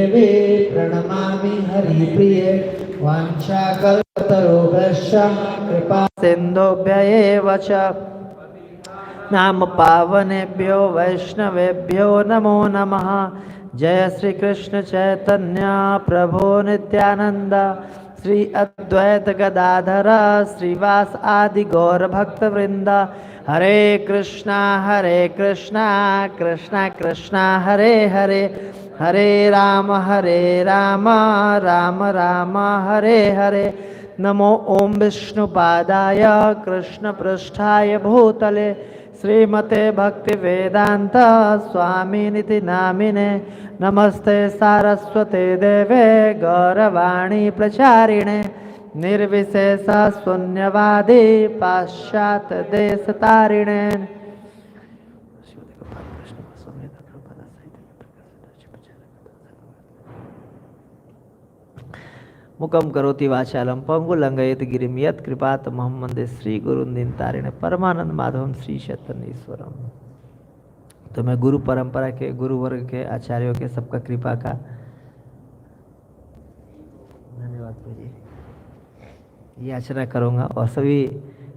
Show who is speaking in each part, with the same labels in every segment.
Speaker 1: देवी प्रणमामि हरिप्रिये वाञ्छाकल्पतरुभ्यश्च कृपा सिन्धुभ्य एव च नाम पावनेभ्यो वैष्णवेभ्यो नमो नमः। जय श्री कृष्ण चैतन्य प्रभु नित्यानंद श्री अद्वैत गदाधर श्रीवास आदि गौर भक्त वृंद। हरे कृष्णा कृष्णा कृष्णा हरे हरे, हरे राम राम राम हरे हरे। नमो ओम विष्णुपादाय कृष्ण पृष्ठाय भूतले श्रीमते भक्ति वेदांत स्वामिनिति नामिने। नमस्ते सारस्वते देवे गौरवाणी प्रचारिणे निर्विशेष शून्यवादी पाश्चात्य देश तारिणे। मुकम करोति वाचालम पंगुलंघयत गिरिम यत् कृपात मोहम्मद श्री गुरुंदिन तारिणे परमानंद माधवम श्री चैतन्यश्वरम। तो मैं गुरु परंपरा के गुरु वर्ग के आचार्यों के सबका कृपा का धन्यवाद जी याचना करूँगा और सभी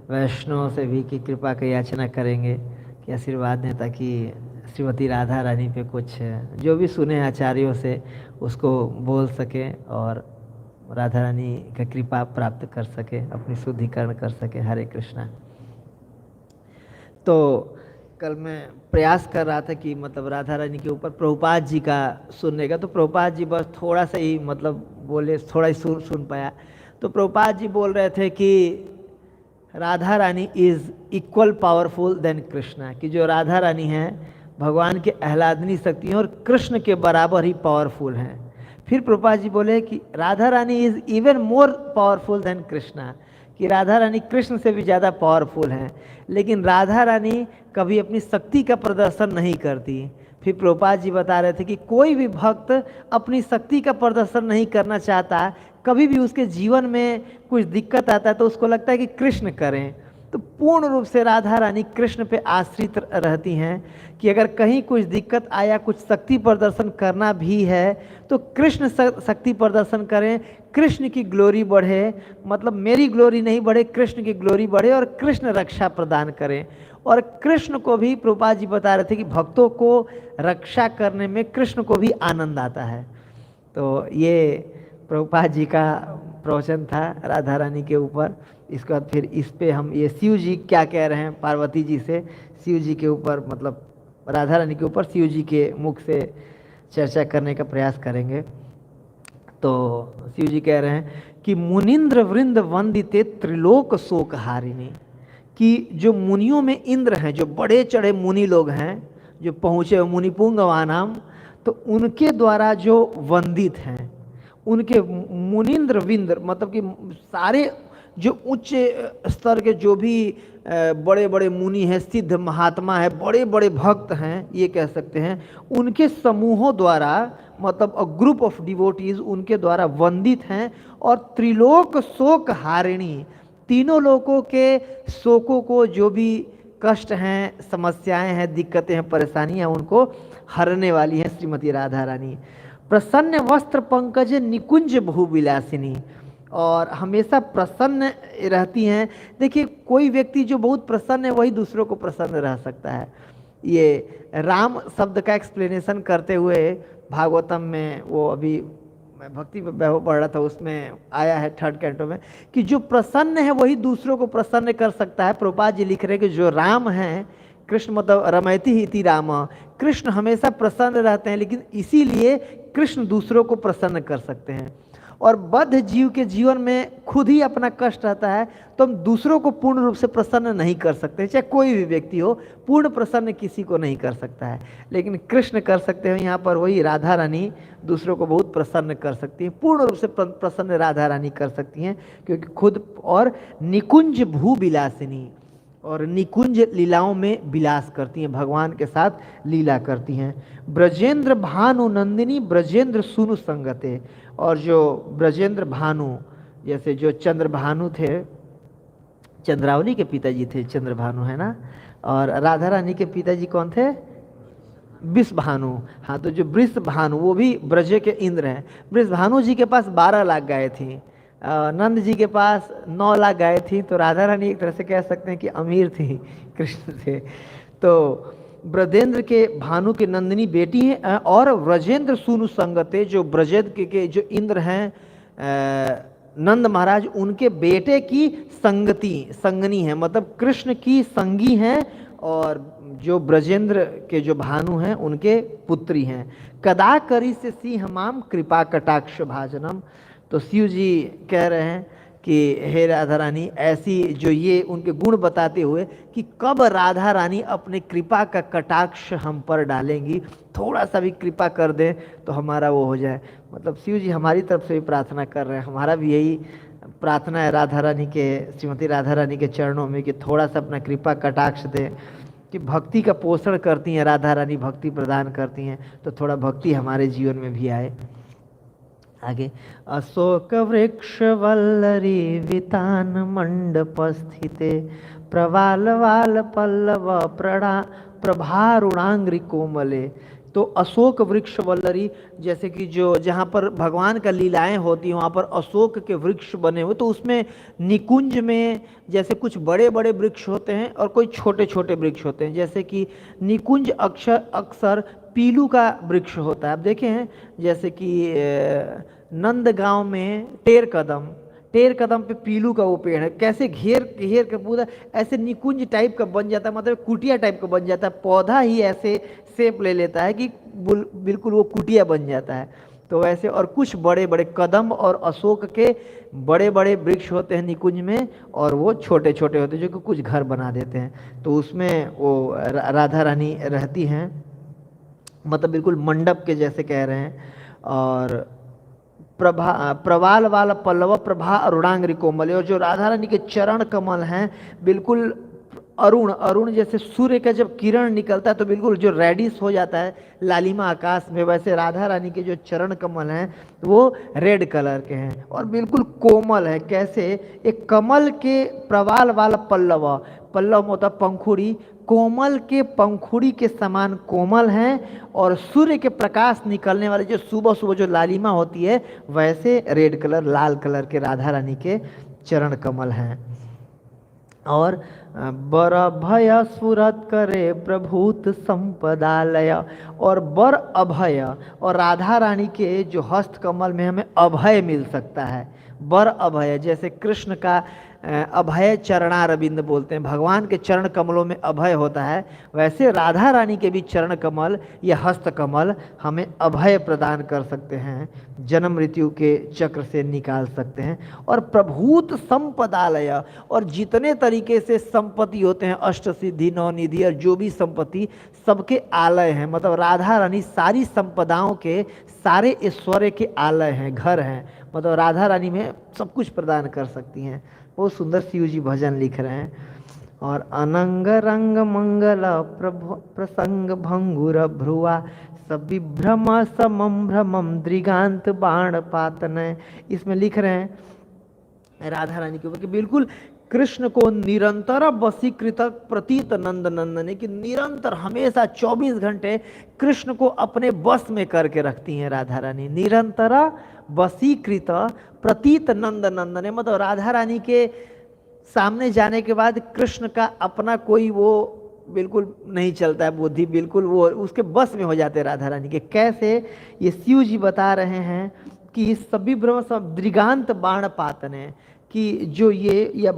Speaker 1: वैष्णवों से भी की कृपा की याचना करेंगे कि आशीर्वाद दें ताकि श्रीमती राधा रानी पे कुछ जो भी सुने आचार्यों से उसको बोल सकें और राधा रानी का कृपा प्राप्त कर सके, अपनी शुद्धिकरण कर सके। हरे कृष्णा। तो कल मैं प्रयास कर रहा था कि मतलब राधा रानी के ऊपर प्रभुपाद जी का सुनने का, तो प्रभुपाद जी बस थोड़ा सा ही मतलब बोले, थोड़ा ही सुन पाया। तो प्रभुपाद जी बोल रहे थे कि Radha Rani is equal powerful than Krishna, कि जो राधा रानी है भगवान के आह्लादनी शक्ति हैं और कृष्ण के बराबर ही पावरफुल हैं। फिर प्रभुपाद जी बोले कि Radha Rani is even more powerful than Krishna, कि राधा रानी कृष्ण से भी ज़्यादा पावरफुल हैं, लेकिन राधा रानी कभी अपनी शक्ति का प्रदर्शन नहीं करती। फिर प्रभुपाद जी बता रहे थे कि कोई भी भक्त अपनी शक्ति का प्रदर्शन नहीं करना चाहता, कभी भी उसके जीवन में कुछ दिक्कत आता है तो उसको लगता है कि कृष्ण करें। तो पूर्ण रूप से राधा रानी कृष्ण पे आश्रित रहती हैं कि अगर कहीं कुछ दिक्कत आया, कुछ शक्ति प्रदर्शन करना भी है तो कृष्ण शक्ति प्रदर्शन करें, कृष्ण की ग्लोरी बढ़े, मतलब मेरी ग्लोरी नहीं बढ़े, कृष्ण की ग्लोरी बढ़े और कृष्ण रक्षा प्रदान करें। और कृष्ण को भी प्रभुपाद जी बता रहे थे कि भक्तों को रक्षा करने में कृष्ण को भी आनंद आता है। तो ये प्रभुपाद जी का प्रवचन था राधा रानी के ऊपर। इसके बाद फिर इस पे हम ये शिव जी क्या कह रहे हैं पार्वती जी से, शिव जी के ऊपर मतलब राधा रानी के ऊपर शिव जी के मुख से चर्चा करने का प्रयास करेंगे। तो शिव जी कह रहे हैं कि मुनिंद्र वृंद वंदिते त्रिलोक शोक हारिणी, कि जो मुनियों में इंद्र हैं, जो बड़े चढ़े मुनि लोग हैं, जो पहुँचे मुनिपुंगवानाम, तो उनके द्वारा जो वंदित हैं, उनके मुनिंद्र विंद्र मतलब कि सारे जो उच्च स्तर के जो भी बड़े बड़े मुनि हैं, सिद्ध महात्मा है, बड़े बड़े भक्त हैं, ये कह सकते हैं, उनके समूहों द्वारा मतलब अ ग्रुप ऑफ डिवोटीज उनके द्वारा वंदित हैं। और त्रिलोक शोक हारिणी, तीनों लोगों के शोकों को, जो भी कष्ट हैं, समस्याएं हैं, दिक्कतें हैं, परेशानियां, उनको हरने वाली हैं श्रीमती राधा रानी। प्रसन्न वस्त्र पंकज निकुंज भूविलासिनी, और हमेशा प्रसन्न रहती हैं। देखिए कोई व्यक्ति जो बहुत प्रसन्न है वही दूसरों को प्रसन्न रह सकता है। ये राम शब्द का एक्सप्लेनेशन करते हुए भागवतम में, वो अभी मैं भक्ति वैभव पढ़ रहा था, उसमें आया है 3rd कैंटो में, कि जो प्रसन्न है वही दूसरों को प्रसन्न कर सकता है। प्रभुपाद जी लिख रहे हैं कि जो राम हैं, कृष्ण मतलब रमयति इति राम, कृष्ण हमेशा प्रसन्न रहते हैं, लेकिन इसीलिए कृष्ण दूसरों को प्रसन्न कर सकते हैं। और बद्ध जीव के जीवन में खुद ही अपना कष्ट रहता है तो हम दूसरों को पूर्ण रूप से प्रसन्न नहीं कर सकते, चाहे कोई भी व्यक्ति हो, पूर्ण प्रसन्न किसी को नहीं कर सकता है, लेकिन कृष्ण कर सकते हैं। यहाँ पर वही राधा रानी दूसरों को बहुत प्रसन्न कर सकती हैं, पूर्ण रूप से प्रसन्न राधा रानी कर सकती हैं, क्योंकि खुद और निकुंज भू विलासिनी, और निकुंज लीलाओं में विलास करती हैं, भगवान के साथ लीला करती हैं। ब्रजेंद्र भानु नंदिनी ब्रजेंद्र सुनु संगते, और जो ब्रजेंद्र भानु, जैसे जो चंद्र भानु थे, चंद्रावली के पिताजी थे चंद्र भानु, है ना, और राधा रानी के पिताजी कौन थे? वृषभानु, हाँ, तो जो वृषभानु वो भी ब्रज के इंद्र हैं। वृषभानु जी के पास 12 लाख गाय थी, नंद जी के पास 9 लाख गाय थी। तो राधा रानी एक तरह से कह सकते हैं कि अमीर थी, कृष्ण थे। तो ब्रजेंद्र के भानु के नंदिनी बेटी है, और व्रजेंद्र सूनु संगते, जो ब्रजेंद्र के जो इंद्र हैं नंद महाराज, उनके बेटे की संगनी है, मतलब कृष्ण की संगी हैं, और जो ब्रजेंद्र के जो भानु हैं उनके पुत्री हैं। कदा करी से सिंह माम कृपा कटाक्ष भाजनम। तो शिव जी कह रहे हैं कि हे राधा रानी, ऐसी जो ये उनके गुण बताते हुए कि कब राधा रानी अपने कृपा का कटाक्ष हम पर डालेंगी, थोड़ा सा भी कृपा कर दें तो हमारा वो हो जाए। मतलब शिव जी हमारी तरफ से भी प्रार्थना कर रहे हैं, हमारा भी यही प्रार्थना है राधा रानी के, श्रीमती राधा रानी के चरणों में, कि थोड़ा सा अपना कृपा कटाक्ष दें। कि भक्ति का पोषण करती हैं राधा रानी, भक्ति प्रदान करती हैं, तो थोड़ा भक्ति हमारे जीवन में भी आए। आगे, अशोक वृक्ष वल्लरी वितान मंडप स्थिते, प्रवाल वाल पल्लव प्रभारुणांग्रि कोमले। तो अशोक वृक्ष वल्लरी, जैसे कि जो जहाँ पर भगवान का लीलाएं होती हैं वहाँ पर अशोक के वृक्ष बने हुए, तो उसमें निकुंज में जैसे कुछ बड़े बड़े वृक्ष होते हैं और कोई छोटे छोटे वृक्ष होते हैं। जैसे कि निकुंज अक्सर पीलू का वृक्ष होता है। आप देखे हैं जैसे कि नंदगांव में टेर कदम पे पीलू का वो पेड़ है, कैसे घेर घेर के पूरा ऐसे निकुंज टाइप का बन जाता है, मतलब कुटिया टाइप का बन जाता है। पौधा ही ऐसे शेप ले लेता है कि बिल्कुल वो कुटिया बन जाता है। तो वैसे, और कुछ बड़े बड़े कदम और अशोक के बड़े बड़े वृक्ष होते हैं निकुंज में, और वो छोटे छोटे होते हैं जो कि कुछ घर बना देते हैं। तो उसमें वो राधा रानी रहती हैं, मतलब बिल्कुल मंडप के जैसे कह रहे हैं। और प्रवाल वाला पल्लव प्रभा अरुणांग्रि कोमल, और जो राधा रानी के चरण कमल हैं बिल्कुल अरुण जैसे सूर्य का जब किरण निकलता है तो बिल्कुल जो रेडिश हो जाता है लालिमा आकाश में, वैसे राधा रानी के जो चरण कमल हैं वो रेड कलर के हैं और बिल्कुल कोमल है। कैसे, एक कमल के प्रवाल वाला पल्लव होता पंखुड़ी, कोमल के पंखुड़ी के समान कोमल हैं, और सूर्य के प्रकाश निकलने वाले जो सुबह सुबह जो लालिमा होती है वैसे रेड कलर लाल कलर के राधा रानी के चरण कमल हैं। और बर अभय सुरत करे प्रभूत संपदालय, और बर अभय, और राधा रानी के जो हस्त कमल में हमें अभय मिल सकता है। बर अभय, जैसे कृष्ण का अभय चरणारविंद बोलते हैं, भगवान के चरण कमलों में अभय होता है, वैसे राधा रानी के भी चरण कमल या हस्त कमल हमें अभय प्रदान कर सकते हैं, जन्म मृत्यु के चक्र से निकाल सकते हैं। और प्रभूत संपदालय, और जितने तरीके से संपत्ति होते हैं, अष्ट सिद्धि नौ निधि और जो भी संपत्ति, सबके आलय हैं। मतलब राधा रानी सारी संपदाओं के, सारे ऐश्वर्य के आलय हैं, घर हैं। मतलब राधा रानी में सब कुछ प्रदान कर सकती हैं। बहुत सुंदर शिव जी भजन लिख रहे हैं। और अनंग रंग मंगल प्रसंग भंगुर भ्रुआ, सविभ्रम समम भ्रमम दृगांत बाण पातन। इसमें लिख रहे हैं राधा रानी के ऊपर कि बिल्कुल कृष्ण को निरंतर वशीकृत प्रतीत नंद नंदने, कि निरंतर हमेशा 24 घंटे कृष्ण को अपने वश में करके रखती हैं राधा रानी। निरंतर वशीकृत प्रतीत नंद नंदने, मतलब राधा रानी के सामने जाने के बाद कृष्ण का अपना कोई वो बिल्कुल नहीं चलता है, बुद्धि बिल्कुल वो उसके बस में हो जाते हैं राधा रानी के। कैसे, ये शिव जी बता रहे हैं कि सभी ब्रह्म सब दृगांत बाण पातने, कि जो ये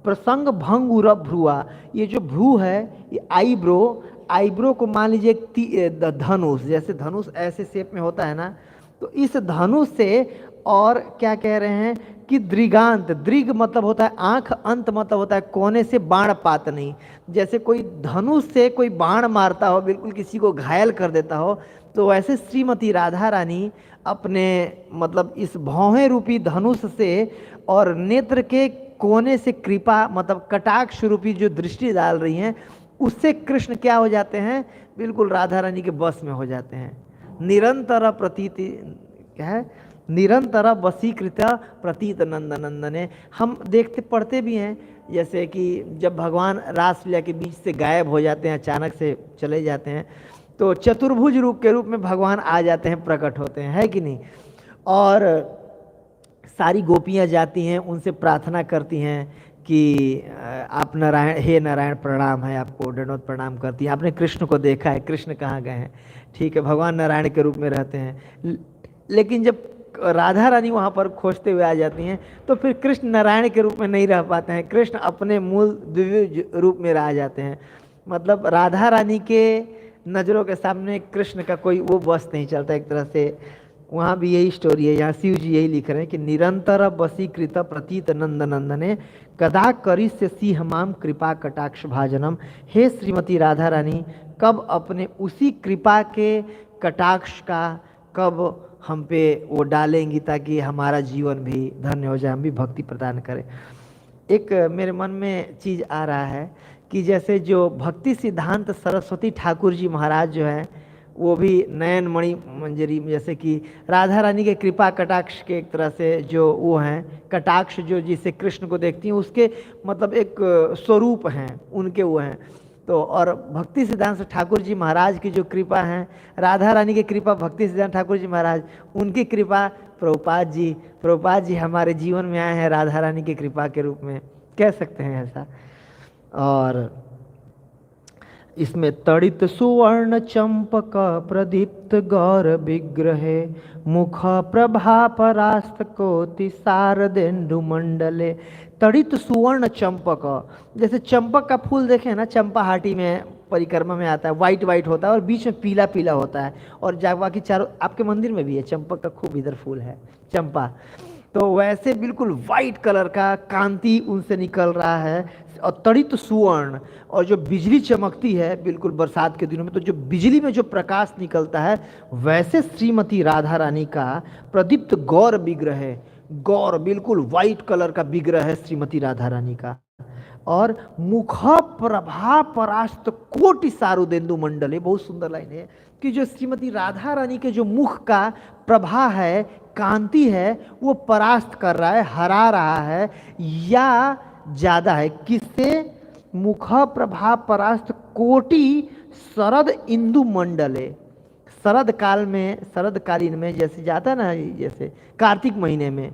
Speaker 1: प्रसंग भंगुर भ्रुआ, ये जो भ्रू है ये आईब्रो को मान लीजिए एक धनुष, जैसे धनुष ऐसे शेप में होता है ना, तो इस धनुष से, और क्या कह रहे हैं कि दृगांत, दृग मतलब होता है आंख, अंत मतलब होता है कोने से बाण पात नहीं। जैसे कोई धनुष से कोई बाण मारता हो, बिल्कुल किसी को घायल कर देता हो, तो वैसे श्रीमती राधा रानी अपने मतलब इस भौहें रूपी धनुष से और नेत्र के कोने से कृपा मतलब कटाक्ष रूपी जो दृष्टि डाल रही हैं, उससे कृष्ण क्या हो जाते हैं, बिल्कुल राधा रानी के बस में हो जाते हैं। निरंतर प्रतीति क्या है, निरंतर वशीकृत प्रतीत नंद नंदने। हम देखते पढ़ते भी हैं जैसे कि जब भगवान रासलीला के बीच से गायब हो जाते हैं, अचानक से चले जाते हैं, तो चतुर्भुज रूप के रूप में भगवान आ जाते हैं, प्रकट होते हैं, है कि नहीं। और सारी गोपियां जाती हैं, उनसे प्रार्थना करती हैं कि आप नारायण, हे नारायण प्रणाम है आपको, दंडवत प्रणाम करती हैं। आपने कृष्ण को देखा है, कृष्ण कहाँ गए हैं? ठीक है, भगवान नारायण के रूप में रहते हैं। लेकिन जब राधा रानी वहाँ पर खोजते हुए आ जाती हैं तो फिर कृष्ण नारायण के रूप में नहीं रह पाते हैं, कृष्ण अपने मूल द्वितीय रूप में रह जाते हैं। मतलब राधा रानी के नज़रों के सामने कृष्ण का कोई वो बस नहीं चलता एक तरह से। वहाँ भी यही स्टोरी है, यहाँ शिव जी यही लिख रहे हैं कि निरंतर वशीकृत प्रतीत नंद नंदने कदा करिष्य सिंह माम कृपा कटाक्ष भाजनम। हे श्रीमती राधा रानी, कब अपने उसी कृपा के कटाक्ष का कब हम पे वो डालेंगी ताकि हमारा जीवन भी धन्य हो जाए, हम भी भक्ति प्रदान करें। एक मेरे मन में चीज़ आ रहा है कि जैसे जो भक्ति सिद्धांत सरस्वती ठाकुर जी महाराज जो है वो भी नयन मणि मंजरी, जैसे कि राधा रानी के कृपा कटाक्ष के एक तरह से जो वो हैं कटाक्ष जो जिसे कृष्ण को देखती हैं उसके मतलब एक स्वरूप हैं उनके वो हैं। तो और भक्ति सिद्धांत ठाकुर जी महाराज की जो कृपा है, राधा रानी की कृपा भक्ति सिद्धांत ठाकुर जी महाराज, उनकी कृपा प्रभुपाद जी हमारे जीवन में आए हैं राधा रानी की कृपा के रूप में, कह सकते हैं ऐसा। और इसमें तड़ित सुवर्ण चंपक प्रदीप्त गौर विग्रहे मुख प्रभा परास्त कोटि शारदेन्दु मंडले। तड़ित सुवर्ण चंपक, जैसे चंपक का फूल देखें ना, चंपाहाटी में परिक्रमा में आता है, वाइट वाइट होता है और बीच में पीला पीला होता है, और जागवा की चारों, आपके मंदिर में भी है चंपक का खूब इधर फूल है चंपा, तो वैसे बिल्कुल वाइट कलर का कांति उनसे निकल रहा है। और तड़ित सुवर्ण, और जो बिजली चमकती है बिल्कुल बरसात के दिनों में, तो जो बिजली में जो प्रकाश निकलता है वैसे श्रीमती राधा रानी का प्रदीप्त गौर विग्रह है। गौर बिल्कुल वाइट कलर का विग्रह है श्रीमती राधा रानी का। और मुख प्रभा परास्त कोटि शारदेन्दु मंडले, बहुत सुंदर लाइन है कि जो श्रीमती राधा रानी के जो मुख का प्रभा है, कांति है, वो परास्त कर रहा है, हरा रहा है या ज्यादा है किससे? मुख प्रभा परास्त कोटि शरद इंदु मंडले। शरद काल में, शरद कालीन में जैसे जाता है ना, जैसे कार्तिक महीने में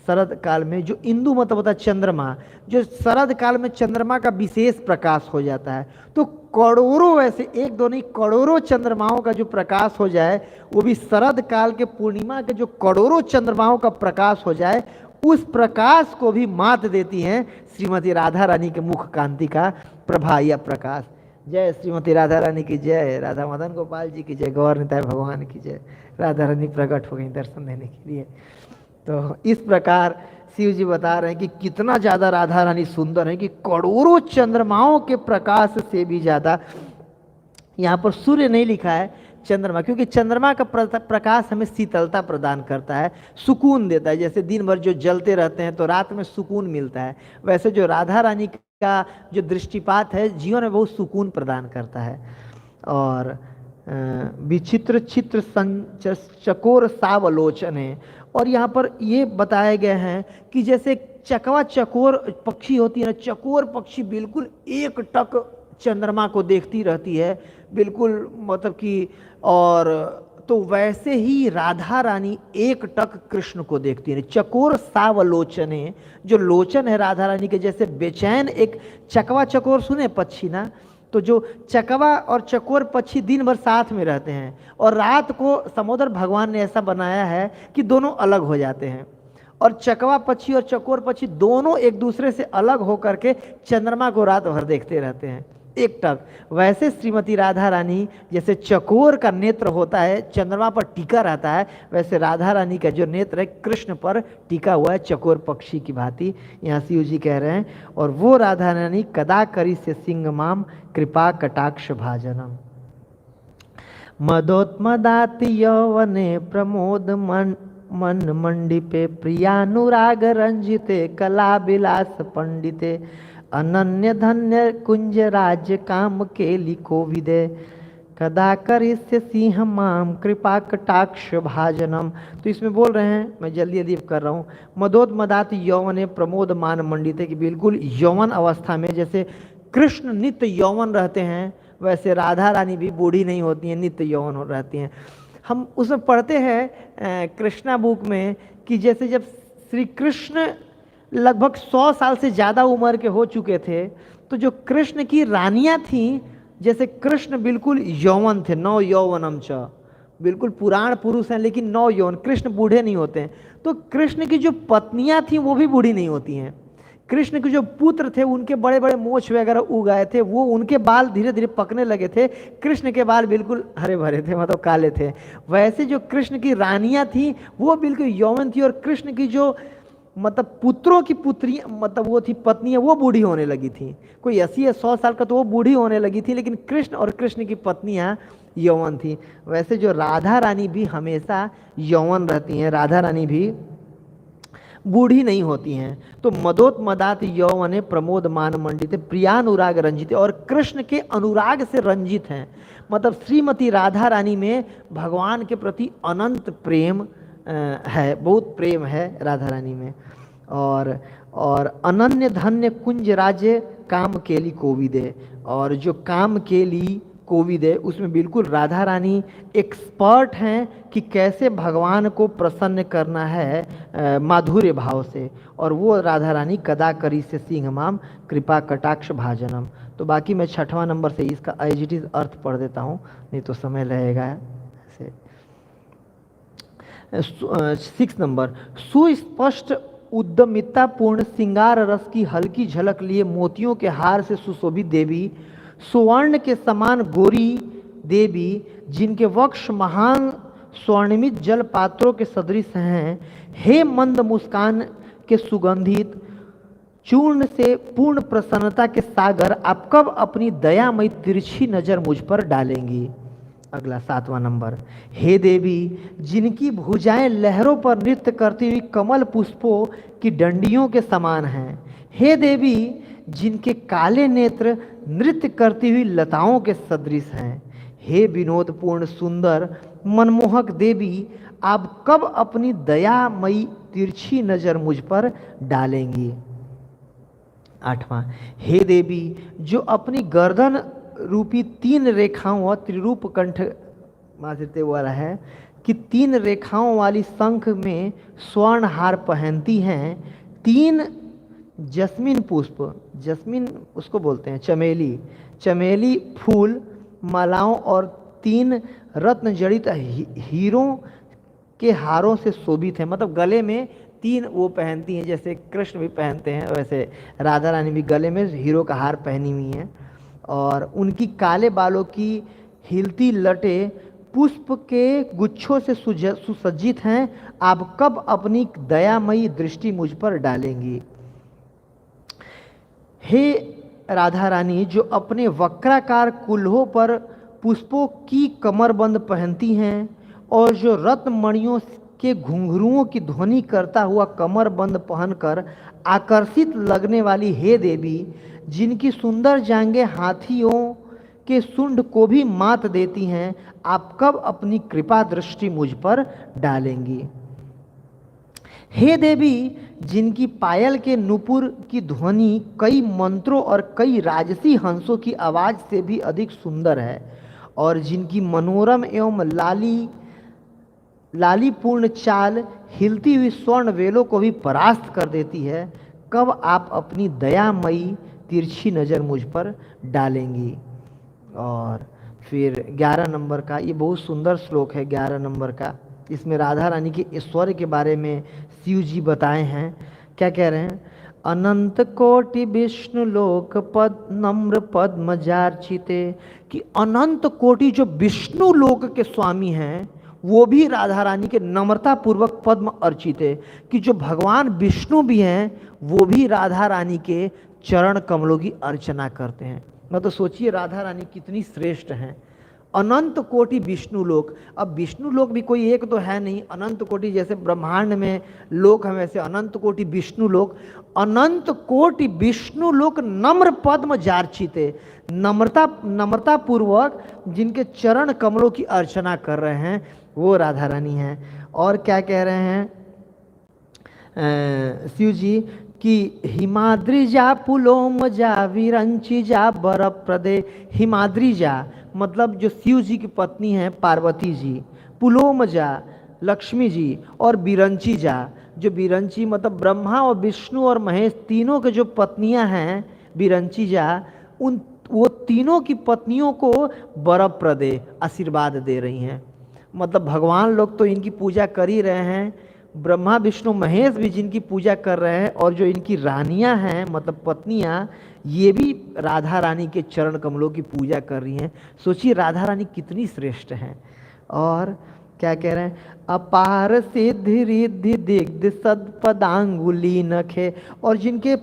Speaker 1: शरद काल में जो इंदु मतलब होता है चंद्रमा, जो शरद काल में चंद्रमा का विशेष प्रकाश हो जाता है, तो करोड़ों, वैसे एक दो नहीं करोड़ों चंद्रमाओं का जो प्रकाश हो जाए, वो भी शरद काल के पूर्णिमा के जो करोड़ों चंद्रमाओं का प्रकाश हो जाए, उस प्रकाश को भी मात देती हैं श्रीमती राधा रानी के मुख कांति का प्रभा या प्रकाश। जय श्रीमती राधा रानी की जय, राधा मदन गोपाल जी की जय, गौर निताय भगवान की जय। राधा रानी प्रकट हो गई दर्शन देने के लिए। तो इस प्रकार शिव जी बता रहे हैं कि कितना ज़्यादा राधा रानी सुंदर है कि करोड़ों चंद्रमाओं के प्रकाश से भी ज़्यादा, यहाँ पर सूर्य नहीं लिखा है, चंद्रमा, क्योंकि चंद्रमा का प्रकाश हमें शीतलता प्रदान करता है, सुकून देता है। जैसे दिन भर जो जलते रहते हैं तो रात में सुकून मिलता है, वैसे जो राधा रानी का जो दृष्टिपात है जीवन में बहुत सुकून प्रदान करता है। और विचित्र चित्र चकोर सावलोचन है, और यहाँ पर ये बताए गए हैं कि जैसे चकवा चकोर पक्षी होती है ना, चकोर पक्षी बिल्कुल एक टक चंद्रमा को देखती रहती है बिल्कुल, मतलब कि, और तो वैसे ही राधा रानी एक टक कृष्ण को देखती है। चकोर सावलोचने, जो लोचन है राधा रानी के, जैसे बेचैन एक चकवा चकोर सुने पक्षी ना, तो जो चकवा और चकोर पक्षी दिन भर साथ में रहते हैं और रात को समुद्र भगवान ने ऐसा बनाया है कि दोनों अलग हो जाते हैं, और चकवा पक्षी और चकोर पक्षी दोनों एक दूसरे से अलग होकर के चंद्रमा को रात भर देखते रहते हैं एक टक। वैसे श्रीमती राधा रानी, जैसे चकोर का नेत्र होता है चंद्रमा पर टिका रहता है, वैसे राधा रानी का जो नेत्र है कृष्ण पर टिका हुआ है चकोर पक्षी की भांति, यहाँ शिव जी कह रहे हैं। और वो राधा रानी कदा करी से सिंह माम कृपा कटाक्ष भाजनम। मदोत्मदाति यौवने प्रमोद मन मंडिपे प्रियानुराग रंजिते कला विलास पंडिते अनन्य धन्य कुंज राज्य काम के लिखो विदे कदा करिष्य सिंह माम कृपा कटाक्ष भाजनम। तो इसमें बोल रहे हैं, मैं जल्दी जल्दी कर रहा हूँ, मदोत्मदात यौवने प्रमोद मान मंडित है कि बिल्कुल यौवन अवस्था में जैसे कृष्ण नित्य यौवन रहते हैं, वैसे राधा रानी भी बूढ़ी नहीं होती हैं, नित्य यौवन रहती हैं। हम उसमें पढ़ते हैं कृष्णा बुक में कि जैसे जब श्री कृष्ण लगभग 100 साल से ज़्यादा उम्र के हो चुके थे, तो जो कृष्ण की रानियां थीं, जैसे कृष्ण बिल्कुल यौवन थे, नौ यौवनम च, बिल्कुल पुराण पुरुष हैं लेकिन नौ यौवन, कृष्ण बूढ़े नहीं होते हैं। तो कृष्ण की जो पत्नियां थीं वो भी बूढ़ी नहीं होती हैं। कृष्ण के जो पुत्र थे उनके बड़े बड़े मोछ वगैरह उग आए थे, वो उनके बाल धीरे धीरे पकने लगे थे, कृष्ण के बाल बिल्कुल हरे भरे थे, मतलब काले थे। वैसे जो कृष्ण की रानियां थी वो बिल्कुल यौवन थी, और कृष्ण की जो मतलब पुत्रों की पुत्री, मतलब वो थी पत्नियां, वो बूढ़ी होने लगी थी। कोई 80 या 100 साल का तो वो बूढ़ी होने लगी थी, लेकिन कृष्ण और कृष्ण की पत्नियां यौवन थी। वैसे जो राधा रानी भी हमेशा यौवन रहती हैं, राधा रानी भी बूढ़ी नहीं होती हैं। तो मदोत मदात यौवने प्रमोद मान मंडित, प्रियानुराग रंजित, और कृष्ण के अनुराग से रंजित हैं। मतलब श्रीमती राधा रानी में भगवान के प्रति अनंत प्रेम है, बहुत प्रेम है राधा रानी में। और अनन्य धन्य कुंज राज्य काम केली कोविदे, और जो काम केली कोविद है उसमें बिल्कुल राधा रानी एक्सपर्ट हैं कि कैसे भगवान को प्रसन्न करना है माधुर्य भाव से। और वो राधा रानी कदा करी से सिंह माम कृपा कटाक्ष भाजनम। तो बाकी मैं 6वां नंबर से इसका एज इट इज अर्थ पढ़ देता हूँ, नहीं तो समय लगेगा। 6 नंबर, सुस्पष्ट उद्यमिता पूर्ण श्रृंगार रस की हल्की झलक लिए मोतियों के हार से सुशोभित देवी, स्वर्ण के समान गोरी देवी, जिनके वक्ष महान स्वर्णिमित जल पात्रों के सदृश हैं, हे मंद मुस्कान के सुगंधित चूर्ण से पूर्ण प्रसन्नता के सागर, आप कब अपनी दयामयी तिरछी नजर मुझ पर डालेंगी। अगला 7वां नंबर, हे देवी, जिनकी भुजाएं लहरों पर नृत्य करती हुई कमल पुष्पों की डंडियों के समान हैं, हे देवी, जिनके काले नेत्र नृत्य करती हुई लताओं के सदृश हैं, हे विनोदपूर्ण सुंदर मनमोहक देवी, आप कब अपनी दयामयी तिरछी नजर मुझ पर डालेंगी। 8वां, हे देवी, जो अपनी गर्दन रूपी 3 रेखाओं और त्रिरूप कंठ मासिते वाला है कि 3 रेखाओं वाली शंख में स्वर्ण हार पहनती हैं, 3 जस्मिन पुष्प, जस्मिन उसको बोलते हैं चमेली, चमेली फूल मालाओं और 3 रत्न जड़ित हीरों के हारों से शोभित है। मतलब गले में 3 वो पहनती हैं, जैसे कृष्ण भी पहनते हैं वैसे राधा रानी भी गले में हीरो का हार पहनी हुई हैं। और उनकी काले बालों की हिलती लटें पुष्प के गुच्छों से सुसज्जित हैं, आप कब अपनी दयामयी दृष्टि मुझ पर डालेंगी। हे राधा रानी, जो अपने वक्राकार कुल्हों पर पुष्पों की कमरबंद पहनती हैं और जो रत्न मणियों के घुंघरुओं की ध्वनि करता हुआ कमरबंद पहनकर आकर्षित लगने वाली हे देवी, जिनकी सुंदर जांघें हाथियों के सुंड को भी मात देती हैं, आप कब अपनी कृपा दृष्टि मुझ पर डालेंगी। हे देवी, जिनकी पायल के नुपुर की ध्वनि कई मंत्रों और कई राजसी हंसों की आवाज से भी अधिक सुंदर है, और जिनकी मनोरम एवं लालीपूर्ण चाल हिलती हुई स्वर्ण वेलों को भी परास्त कर देती है, कब आप अपनी दयामयी तिरछी नज़र मुझ पर डालेंगी। और फिर 11 नंबर का ये बहुत सुंदर श्लोक है, 11 नंबर का। इसमें राधा रानी के ऐश्वर्य के बारे में शिव जी बताए हैं। क्या कह रहे हैं? अनंत कोटि विष्णु लोक पद नम्र पद्मजार्चिते, कि अनंत कोटि जो विष्णु लोक के स्वामी हैं वो भी राधा रानी के नम्रता पूर्वक पद्म अर्चित है, कि जो भगवान विष्णु भी हैं वो भी राधा रानी के चरण कमलों की अर्चना करते हैं। मतलब सोचिए राधा रानी कितनी श्रेष्ठ हैं। अनंत कोटि विष्णु लोक, अब विष्णु लोक भी कोई एक तो है नहीं, अनंत कोटि जैसे ब्रह्मांड में लोक है वैसे अनंत कोटि विष्णु लोक, अनंत कोटि विष्णु लोक नम्र पद्म जार्चिते, नम्रता पूर्वक जिनके चरण कमलों की अर्चना कर रहे हैं वो राधा रानी हैं। और क्या कह रहे हैं शिव जी कि हिमाद्रिजा पुलोमजा विरंचिजा बर प्रदे। हिमाद्रिजा मतलब जो शिव जी की पत्नी है पार्वती जी, पुलोमजा लक्ष्मी जी, और बिरंचिजा जो बिरंची मतलब ब्रह्मा और विष्णु और महेश तीनों के जो पत्नियां हैं बिरंचिजा, उन वो तीनों की पत्नियों को बर प्रदे आशीर्वाद दे रही हैं। मतलब भगवान लोग तो इनकी पूजा कर ही रहे हैं, ब्रह्मा विष्णु महेश भी जिनकी पूजा कर रहे हैं, और जो इनकी रानियां हैं मतलब पत्नियां, ये भी राधा रानी के चरण कमलों की पूजा कर रही हैं। सोचिए राधा रानी कितनी श्रेष्ठ हैं। और क्या कह रहे हैं, अपार सिद्धि रिद्धि दिग्ध सदपदांगुली नखे, और जिनके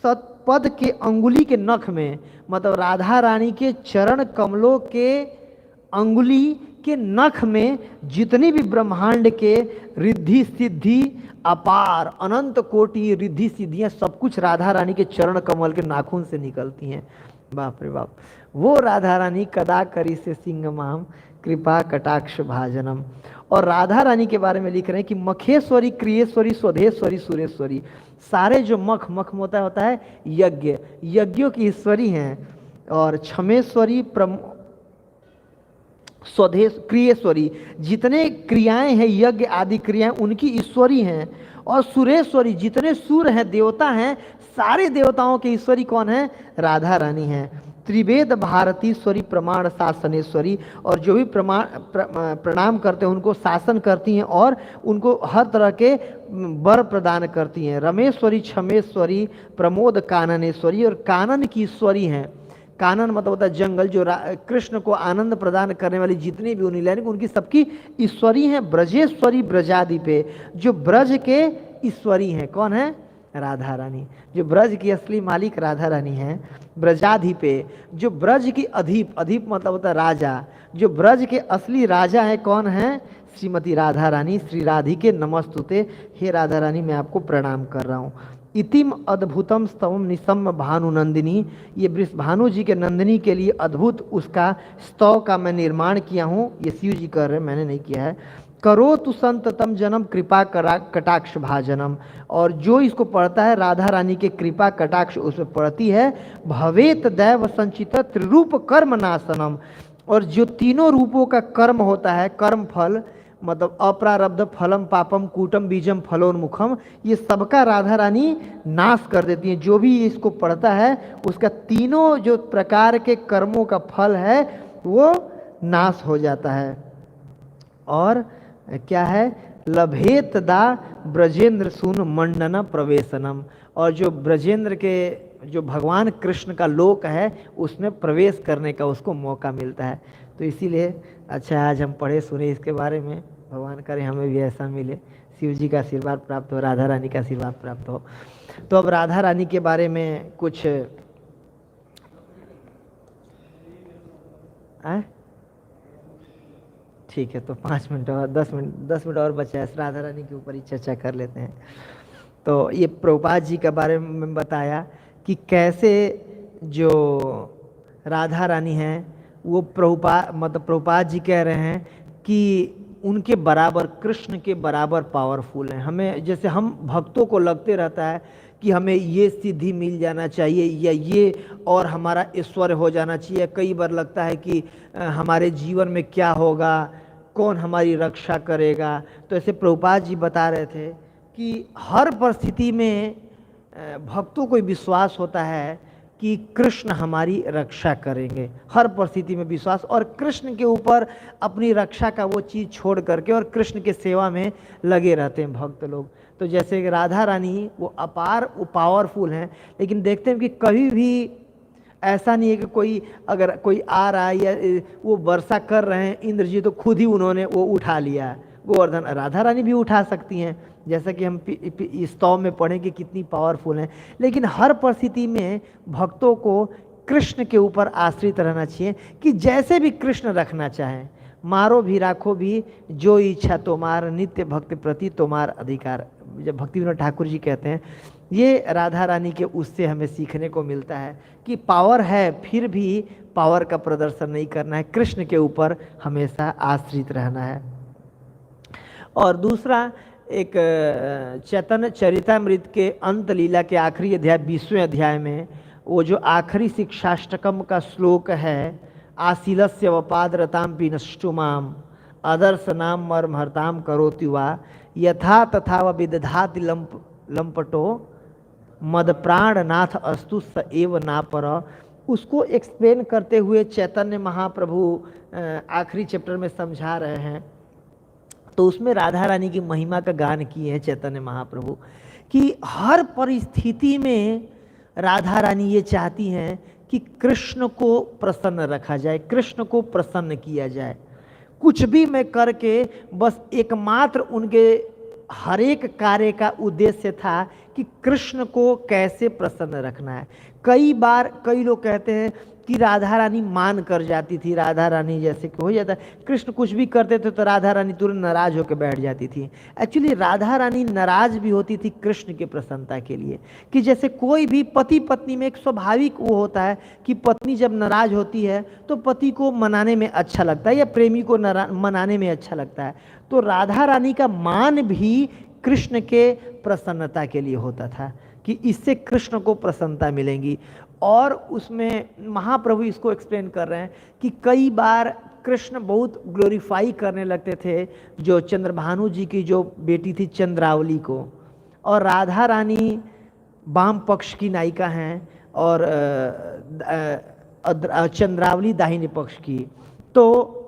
Speaker 1: सतपद के अंगुली के नख में मतलब राधा रानी के चरण कमलों के अंगुली के नख में जितनी भी ब्रह्मांड के रिद्धि सिद्धि अपार अनंत कोटि रिद्धि सिद्धियां सब कुछ राधा रानी के चरण कमल के नाखून से निकलती हैं। बाप रे बाप, वो राधा रानी कदा करी से सिंगमाम कृपा कटाक्ष भाजनम। और राधा रानी के बारे में लिख रहे हैं कि मखेश्वरी क्रियेश्वरी स्वधेश्वरी सुरेश्वरी। सारे जो मख होता है यज्ञ, यज्ञों की ईश्वरी हैं, और क्षमेश्वरी स्वधेश क्रियेश्वरी जितने क्रियाएं हैं यज्ञ आदि क्रियाएं उनकी ईश्वरी हैं, और सुरेश्वरी जितने सूर हैं देवता हैं सारे देवताओं के ईश्वरी कौन है, राधा रानी हैं। त्रिवेद भारतीश्वरी प्रमाण शासनेश्वरी, और जो भी प्रणाम करते हैं उनको शासन करती हैं और उनको हर तरह के वर प्रदान करती हैं। रमेश्वरी क्षमेश्वरी प्रमोद काननेश्वरी, और कानन की ईश्वरी हैं। कानन मतलब होता है जंगल, जो कृष्ण को आनंद प्रदान करने वाली जितनी भी उन्हीं उनकी सबकी ईश्वरी हैं। ब्रजेश्वरी ब्रजादि पे, जो ब्रज के ईश्वरी हैं कौन है, राधा रानी। जो ब्रज की असली मालिक राधा रानी है। ब्रजाधि पे, जो ब्रज की अधीप, अधीप मतलब होता है राजा, जो ब्रज के असली राजा है कौन है, श्रीमती राधा रानी। श्री राधिके नमस्तुते, हे राधा रानी मैं आपको प्रणाम कर रहा हूँ। इतिम अद्भुतम स्तवम निसम भानु नंदिनी, ये भानु जी के नंदिनी के लिए अद्भुत उसका स्तव का मैं निर्माण किया हूँ। ये शिव जी कर रहे हैं, मैंने नहीं किया है। करो तु संततम जन्म कृपा कटाक्ष भाजनम, और जो इसको पढ़ता है राधा रानी के कृपा कटाक्ष उसमें पढ़ती है। भवेत दैव संचित त्रिरूप कर्म नाशनम, और जो तीनों रूपों का कर्म होता है, कर्म फल मतलब अप्रारब्ध फलम पापम कूटम बीजम फलोन्मुखम, ये सबका राधा रानी नाश कर देती हैं। जो भी इसको पढ़ता है उसका तीनों जो प्रकार के कर्मों का फल है वो नाश हो जाता है। और क्या है, लभेत दा ब्रजेंद्र सुन मंडन प्रवेशनम, और जो ब्रजेंद्र के जो भगवान कृष्ण का लोक है उसमें प्रवेश करने का उसको मौका मिलता है। तो इसीलिए अच्छा आज हम पढ़े सुने इसके बारे में, भगवान करे हमें भी ऐसा मिले, शिव जी का आशीर्वाद प्राप्त हो, राधा रानी का आशीर्वाद प्राप्त हो। तो अब राधा रानी के बारे में कुछ ठीक है, तो 5 मिनट और 10 मिनट और बचा है, राधा रानी के ऊपर ही चर्चा कर लेते हैं। तो ये प्रभुपाद जी के बारे में बताया कि कैसे जो राधा रानी हैं वो प्रभुपाद जी कह रहे हैं कि उनके बराबर, कृष्ण के बराबर पावरफुल हैं। हमें जैसे हम भक्तों को लगते रहता है कि हमें ये सिद्धि मिल जाना चाहिए या ये और हमारा ऐश्वर्य हो जाना चाहिए। कई बार लगता है कि हमारे जीवन में क्या होगा, कौन हमारी रक्षा करेगा। तो ऐसे प्रभुपाद जी बता रहे थे कि हर परिस्थिति में भक्तों को विश्वास होता है कि कृष्ण हमारी रक्षा करेंगे, हर परिस्थिति में विश्वास, और कृष्ण के ऊपर अपनी रक्षा का वो चीज़ छोड़ करके और कृष्ण के सेवा में लगे रहते हैं भक्त लोग। तो जैसे कि राधा रानी वो अपार, वो पावरफुल हैं, लेकिन देखते हैं कि कभी भी ऐसा नहीं है कि कोई अगर कोई आ रहा है या वो वर्षा कर रहे हैं इंद्र जी, तो खुद ही उन्होंने वो उठा लिया गोवर्धन। राधा रानी भी उठा सकती हैं, जैसा कि हम स्तव में पढ़ें कि कितनी पावरफुल हैं। लेकिन हर परिस्थिति में भक्तों को कृष्ण के ऊपर आश्रित रहना चाहिए कि जैसे भी कृष्ण रखना चाहें, मारो भी राखो भी जो इच्छा तोमार, नित्य भक्ति प्रति तोमार अधिकार। जब भक्ति विनोद ठाकुर जी कहते हैं, ये राधा रानी के उससे हमें सीखने को मिलता है कि पावर है फिर भी पावर का प्रदर्शन नहीं करना है, कृष्ण के ऊपर हमेशा आश्रित रहना है। और दूसरा एक चैतन्य चरितामृत के अंत लीला के आखिरी अध्याय 20वें अध्याय में वो जो आखिरी शिक्षाष्टकम का श्लोक है, आशीलस्य वपादरताम पिनष्टुमाम आदर्श नाम मर्महर्ताम करोति वा यथा तथा व विदधाति लंपटो मद प्राणनाथ अस्तु स एव ना पर, उसको एक्सप्लेन करते हुए चैतन्य महाप्रभु आखिरी चैप्टर में समझा रहे हैं। तो उसमें राधा रानी की महिमा का गान किए हैं चैतन्य महाप्रभु कि हर परिस्थिति में राधा रानी ये चाहती हैं कि कृष्ण को प्रसन्न रखा जाए, कृष्ण को प्रसन्न किया जाए। कुछ भी मैं करके बस एकमात्र उनके हर एक कार्य का उद्देश्य था कि कृष्ण को कैसे प्रसन्न रखना है। कई बार कई लोग कहते हैं कि राधा रानी मान कर जाती थी, राधा रानी जैसे कि हो जाता, कृष्ण कुछ भी करते थे तो राधा रानी तुरंत नाराज होकर बैठ जाती थी। एक्चुअली राधा रानी नाराज भी होती थी कृष्ण की प्रसन्नता के लिए, कि जैसे कोई भी पति पत्नी में एक स्वाभाविक वो होता है कि पत्नी जब नाराज होती है तो पति को मनाने में अच्छा लगता है या प्रेमी को मनाने में अच्छा लगता है। तो राधा रानी का मान भी कृष्ण के प्रसन्नता के लिए होता था कि इससे कृष्ण को प्रसन्नता मिलेगी। और उसमें महाप्रभु इसको एक्सप्लेन कर रहे हैं कि कई बार कृष्ण बहुत ग्लोरीफाई करने लगते थे जो चंद्रभानु जी की जो बेटी थी चंद्रावली को, और राधा रानी वाम पक्ष की नायिका हैं और चंद्रावली दाहिने पक्ष की। तो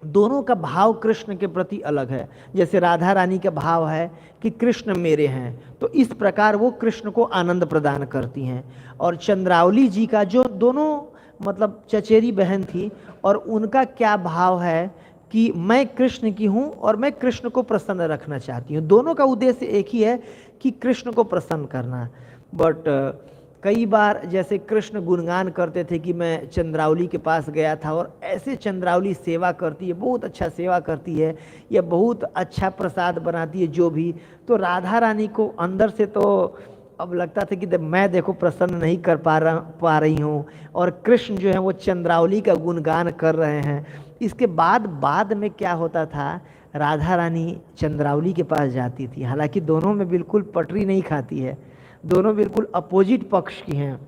Speaker 1: दोनों का भाव कृष्ण के प्रति अलग है। जैसे राधा रानी का भाव है कि कृष्ण मेरे हैं, तो इस प्रकार वो कृष्ण को आनंद प्रदान करती हैं। और चंद्रावली जी का जो दोनों मतलब चचेरी बहन थी, और उनका क्या भाव है कि मैं कृष्ण की हूँ और मैं कृष्ण को प्रसन्न रखना चाहती हूँ। दोनों का उद्देश्य एक ही है कि कृष्ण को प्रसन्न करना। बट कई बार जैसे कृष्ण गुणगान करते थे कि मैं चंद्रावली के पास गया था और ऐसे चंद्रावली सेवा करती है, बहुत अच्छा सेवा करती है, या बहुत अच्छा प्रसाद बनाती है जो भी। तो राधा रानी को अंदर से तो अब लगता था कि मैं देखो प्रसन्न नहीं कर पा रही हूँ, और कृष्ण जो है वो चंद्रावली का गुणगान कर रहे हैं। इसके बाद में क्या होता था, राधा रानी चंद्रावली के पास जाती थी। हालांकि दोनों में बिल्कुल पटरी नहीं खाती है, दोनों बिल्कुल अपोजिट पक्ष की हैं,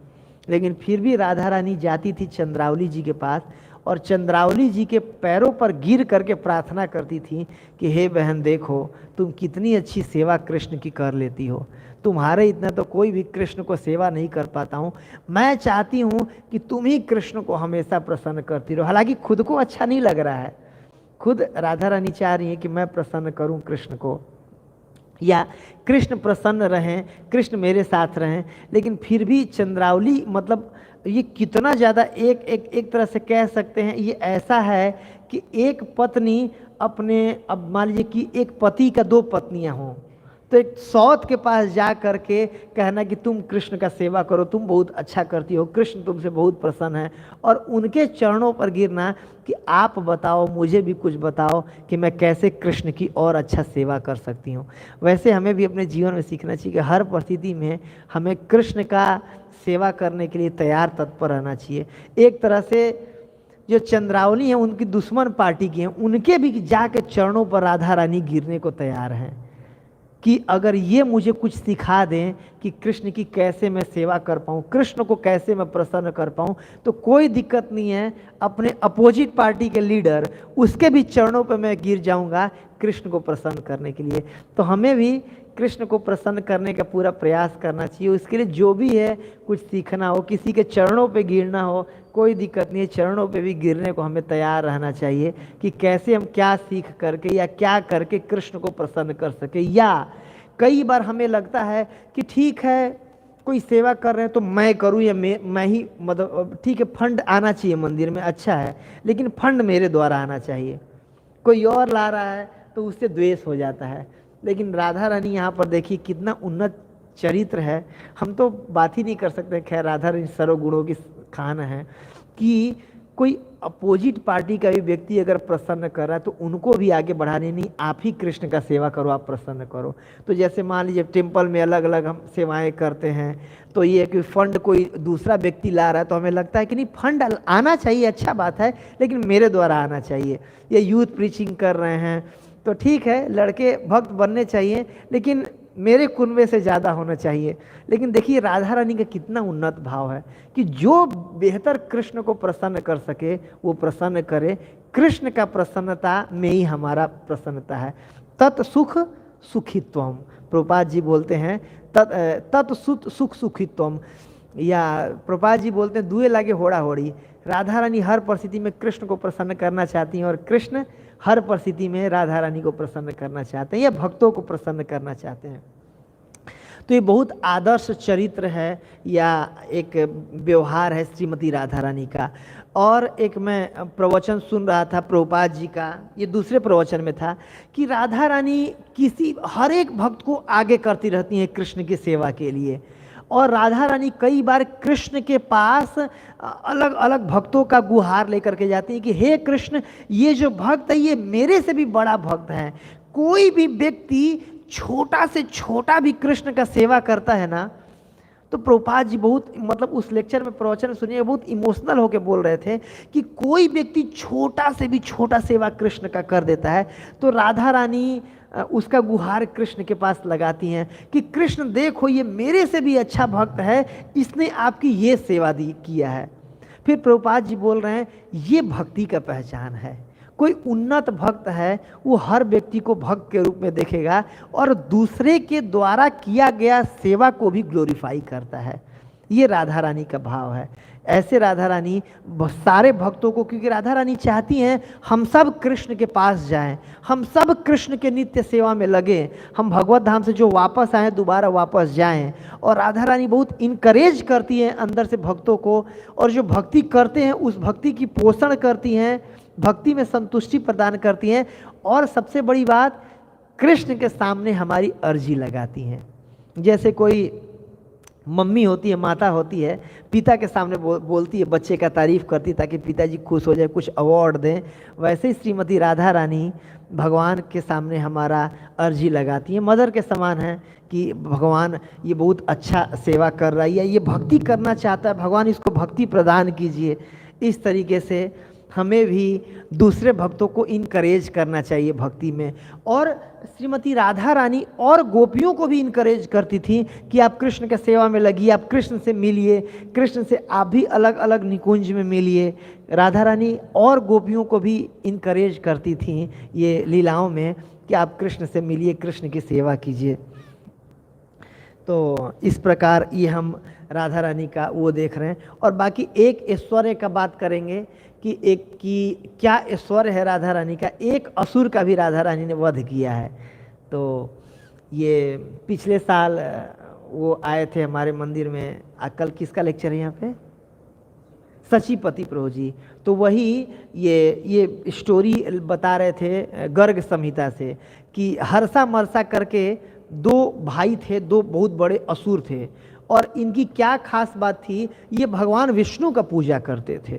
Speaker 1: लेकिन फिर भी राधा रानी जाती थी चंद्रावली जी के पास और चंद्रावली जी के पैरों पर गिर करके प्रार्थना करती थी कि हे बहन देखो तुम कितनी अच्छी सेवा कृष्ण की कर लेती हो, तुम्हारे इतना तो कोई भी कृष्ण को सेवा नहीं कर पाता हूँ, मैं चाहती हूँ कि तुम ही कृष्ण को हमेशा प्रसन्न करती रहो। हालांकि खुद को अच्छा नहीं लग रहा है, खुद राधा रानी चाह रही है कि मैं प्रसन्न करूँ कृष्ण को या कृष्ण प्रसन्न रहें, कृष्ण मेरे साथ रहें, लेकिन फिर भी चंद्रावली मतलब ये कितना ज़्यादा एक तरह से कह सकते हैं ये ऐसा है कि एक पत्नी अपने, अब मान लीजिए कि एक पति का दो पत्नियां हों, तो एक सौत के पास जा करके कहना कि तुम कृष्ण का सेवा करो, तुम बहुत अच्छा करती हो, कृष्ण तुमसे बहुत प्रसन्न है, और उनके चरणों पर गिरना कि आप बताओ, मुझे भी कुछ बताओ कि मैं कैसे कृष्ण की और अच्छा सेवा कर सकती हूँ। वैसे हमें भी अपने जीवन में सीखना चाहिए कि हर परिस्थिति में हमें कृष्ण का सेवा करने के लिए तैयार तत्पर रहना चाहिए। एक तरह से जो चंद्रावली हैं उनकी दुश्मन पार्टी की हैं, उनके भी जाके चरणों पर राधा रानी गिरने को तैयार हैं कि अगर ये मुझे कुछ सिखा दें कि कृष्ण की कैसे मैं सेवा कर पाऊँ, कृष्ण को कैसे मैं प्रसन्न कर पाऊँ, तो कोई दिक्कत नहीं है, अपने अपोजिट पार्टी के लीडर उसके भी चरणों पर मैं गिर जाऊँगा कृष्ण को प्रसन्न करने के लिए। तो हमें भी कृष्ण को प्रसन्न करने का पूरा प्रयास करना चाहिए। उसके लिए जो भी है, कुछ सीखना हो, किसी के चरणों पे गिरना हो, कोई दिक्कत नहीं है, चरणों पे भी गिरने को हमें तैयार रहना चाहिए कि कैसे हम क्या सीख करके या क्या करके कृष्ण को प्रसन्न कर सके। या कई बार हमें लगता है कि ठीक है कोई सेवा कर रहे हैं तो मैं करूं या मैं ही, मतलब ठीक है फंड आना चाहिए मंदिर में, अच्छा है, लेकिन फंड मेरे द्वारा आना चाहिए। कोई और ला रहा है तो उससे द्वेष हो जाता है। लेकिन राधा रानी यहाँ पर देखिए कितना उन्नत चरित्र है। हम तो बात ही नहीं कर सकते, खैर राधा रानी सर्वगुणों की खान है कि कोई अपोजिट पार्टी का भी व्यक्ति अगर प्रसन्न कर रहा है तो उनको भी आगे बढ़ाने, नहीं आप ही कृष्ण का सेवा करो, आप प्रसन्न करो। तो जैसे मान लीजिए टेम्पल में अलग अलग हम सेवाएं करते हैं, तो ये कि फंड कोई दूसरा व्यक्ति ला रहा है तो हमें लगता है कि नहीं फंड आना चाहिए, अच्छा बात है, लेकिन मेरे द्वारा आना चाहिए। ये यूथ प्रीचिंग कर रहे हैं तो ठीक है, लड़के भक्त बनने चाहिए, लेकिन मेरे कुनबे से ज़्यादा होना चाहिए। लेकिन देखिए राधा रानी का कितना उन्नत भाव है कि जो बेहतर कृष्ण को प्रसन्न कर सके वो प्रसन्न करे। कृष्ण का प्रसन्नता में ही हमारा प्रसन्नता है। तत् सुख सुखित्वम, प्रभुपाद जी बोलते हैं तत् सुख सुखित्वम, या प्रभुपाद जी बोलते हैं दुए लागे होड़ा होड़ी। राधा रानी हर परिस्थिति में कृष्ण को प्रसन्न करना चाहती हैं और कृष्ण हर परिस्थिति में राधा रानी को प्रसन्न करना चाहते हैं या भक्तों को प्रसन्न करना चाहते हैं। तो ये बहुत आदर्श चरित्र है या एक व्यवहार है श्रीमती राधा रानी का। और एक मैं प्रवचन सुन रहा था प्रभुपाद जी का, ये दूसरे प्रवचन में था कि राधा रानी हर एक भक्त को आगे करती रहती हैं कृष्ण की सेवा के लिए। और राधा रानी कई बार कृष्ण के पास अलग अलग भक्तों का गुहार लेकर के जाती हैं कि हे कृष्ण, ये जो भक्त है ये मेरे से भी बड़ा भक्त है। कोई भी व्यक्ति छोटा से छोटा भी कृष्ण का सेवा करता है ना, तो प्रभुपाद जी बहुत उस लेक्चर में प्रवचन सुनिए बहुत इमोशनल होकर बोल रहे थे कि कोई व्यक्ति छोटा से भी छोटा सेवा कृष्ण का कर देता है तो राधा रानी उसका गुहार कृष्ण के पास लगाती हैं कि कृष्ण देखो ये मेरे से भी अच्छा भक्त है, इसने आपकी ये सेवा किया है। फिर प्रभुपाद जी बोल रहे हैं ये भक्ति का पहचान है। कोई उन्नत भक्त है वो हर व्यक्ति को भक्त के रूप में देखेगा और दूसरे के द्वारा किया गया सेवा को भी ग्लोरीफाई करता है। ये राधा रानी का भाव है। ऐसे राधा रानी सारे भक्तों को, क्योंकि राधा रानी चाहती हैं हम सब कृष्ण के पास जाएं, हम सब कृष्ण के नित्य सेवा में लगे, हम भगवत धाम से जो वापस आए दोबारा वापस जाएं। और राधा रानी बहुत इनकरेज करती हैं अंदर से भक्तों को, और जो भक्ति करते हैं उस भक्ति की पोषण करती हैं, भक्ति में संतुष्टि प्रदान करती हैं। और सबसे बड़ी बात, कृष्ण के सामने हमारी अर्जी लगाती हैं। जैसे कोई मम्मी होती है, माता होती है, पिता के सामने बोलती है, बच्चे का तारीफ करती ताकि पिताजी खुश हो जाए, कुछ अवार्ड दें। वैसे ही श्रीमती राधा रानी भगवान के सामने हमारा अर्जी लगाती है, मदर के समान है कि भगवान ये बहुत अच्छा सेवा कर रहा है या ये भक्ति करना चाहता है, भगवान इसको भक्ति प्रदान कीजिए। इस तरीके से हमें भी दूसरे भक्तों को इनकरेज करना चाहिए भक्ति में। और श्रीमती राधा रानी और गोपियों को भी इनकरेज करती थी कि आप कृष्ण के सेवा में लगिए, आप कृष्ण से मिलिए, कृष्ण से आप भी अलग अलग निकुंज में मिलिए। राधा रानी और गोपियों को भी इनकरेज करती थी ये लीलाओं में कि आप कृष्ण से मिलिए, कृष्ण की सेवा कीजिए। तो इस प्रकार ये हम राधा रानी का वो देख रहे हैं। और बाकी एक ऐश्वर्य का बात करेंगे कि क्या ऐश्वर्य है राधा रानी का। एक असुर का भी राधा रानी ने वध किया है। तो ये पिछले साल वो आए थे हमारे मंदिर में। कल किसका लेक्चर है यहाँ पे? सचीपति प्रभु जी। तो वही ये स्टोरी बता रहे थे गर्ग संहिता से कि हर्षा मरसा करके दो भाई थे, दो बहुत बड़े असुर थे। और इनकी क्या खास बात थी, ये भगवान विष्णु का पूजा करते थे।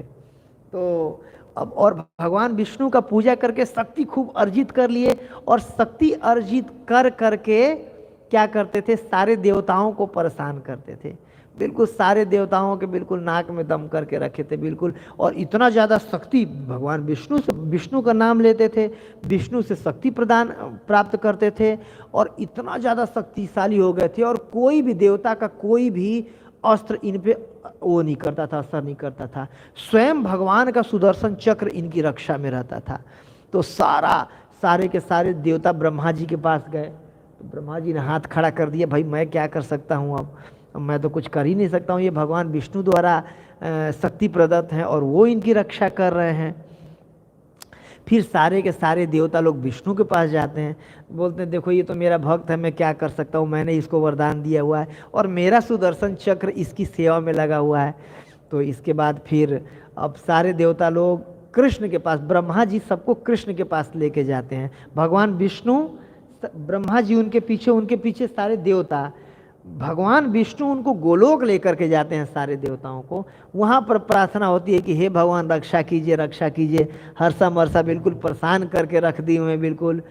Speaker 1: तो अब और भगवान विष्णु का पूजा करके शक्ति खूब अर्जित कर लिए, और शक्ति अर्जित कर करके क्या करते थे, सारे देवताओं को परेशान करते थे। बिल्कुल सारे देवताओं के बिल्कुल नाक में दम करके रखे थे बिल्कुल। और इतना ज़्यादा शक्ति, भगवान विष्णु का नाम लेते थे, विष्णु से शक्ति प्रदान प्राप्त करते थे, और इतना ज़्यादा शक्तिशाली हो गए थे। और कोई भी देवता का कोई भी अस्त्र इन पे वो नहीं करता था, असर नहीं करता था। स्वयं भगवान का सुदर्शन चक्र इनकी रक्षा में रहता था। तो सारे के सारे देवता ब्रह्मा जी के पास गए। तो ब्रह्मा जी ने हाथ खड़ा कर दिया, भाई मैं क्या कर सकता हूँ, अब मैं तो कुछ कर ही नहीं सकता हूँ। ये भगवान विष्णु द्वारा शक्ति प्रदत्त हैं और वो इनकी रक्षा कर रहे हैं। फिर सारे के सारे देवता लोग विष्णु के पास जाते हैं, बोलते हैं देखो ये तो मेरा भक्त है, मैं क्या कर सकता हूँ, मैंने इसको वरदान दिया हुआ है और मेरा सुदर्शन चक्र इसकी सेवा में लगा हुआ है। तो इसके बाद फिर अब सारे देवता लोग कृष्ण के पास, ब्रह्मा जी सबको कृष्ण के पास लेके जाते हैं। भगवान विष्णु, ब्रह्मा जी उनके पीछे सारे देवता, भगवान विष्णु उनको गोलोक लेकर के जाते हैं सारे देवताओं को। वहाँ पर प्रार्थना होती है कि हे भगवान रक्षा कीजिए, रक्षा कीजिए। हर्षा मरसा बिल्कुल परेशान करके रख दी हुए बिल्कुल।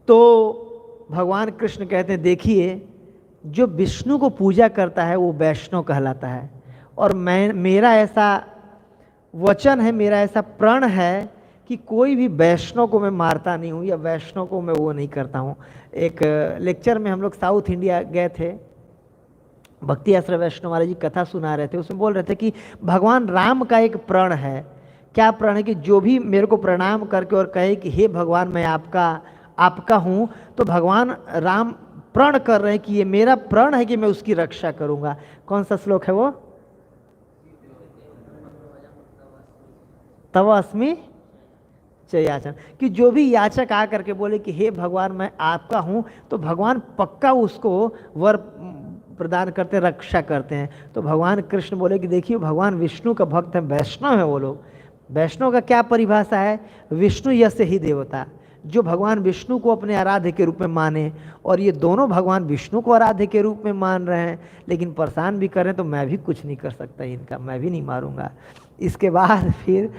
Speaker 1: तो भगवान कृष्ण कहते हैं देखिए जो विष्णु को पूजा करता है वो वैष्णव कहलाता है। और मेरा ऐसा वचन है, मेरा ऐसा प्रण है कि कोई भी वैष्णव को मैं मारता नहीं हूँ या वैष्णव को मैं वो नहीं करता हूँ। एक लेक्चर में हम लोग साउथ इंडिया गए थे, भक्ति आश्रय वैष्णव महाराज जी कथा सुना रहे थे, उसमें बोल रहे थे कि भगवान राम का एक प्रण है। क्या प्रण है? कि जो भी मेरे को प्रणाम करके और कहे कि हे भगवान मैं आपका हूँ, तो भगवान राम प्रण कर रहे हैं कि ये मेरा प्रण है कि मैं उसकी रक्षा करूँगा। कौन सा श्लोक है वो? तव अस्मि च याचन, कि जो भी याचक आ करके बोले कि हे भगवान मैं आपका हूँ, तो भगवान पक्का उसको वर प्रदान करते, रक्षा करते हैं। तो भगवान कृष्ण बोले कि देखिए भगवान विष्णु का भक्त है, वैष्णव है वो लोग। वैष्णव का क्या परिभाषा है? विष्णु यस्य ही देवता, जो भगवान विष्णु को अपने आराध्य के रूप में माने। और ये दोनों भगवान विष्णु को आराध्य के रूप में मान रहे हैं, लेकिन परेशान भी कर रहे हैं, तो मैं भी कुछ नहीं कर सकता इनका, मैं भी नहीं मारूंगा। इसके बाद फिर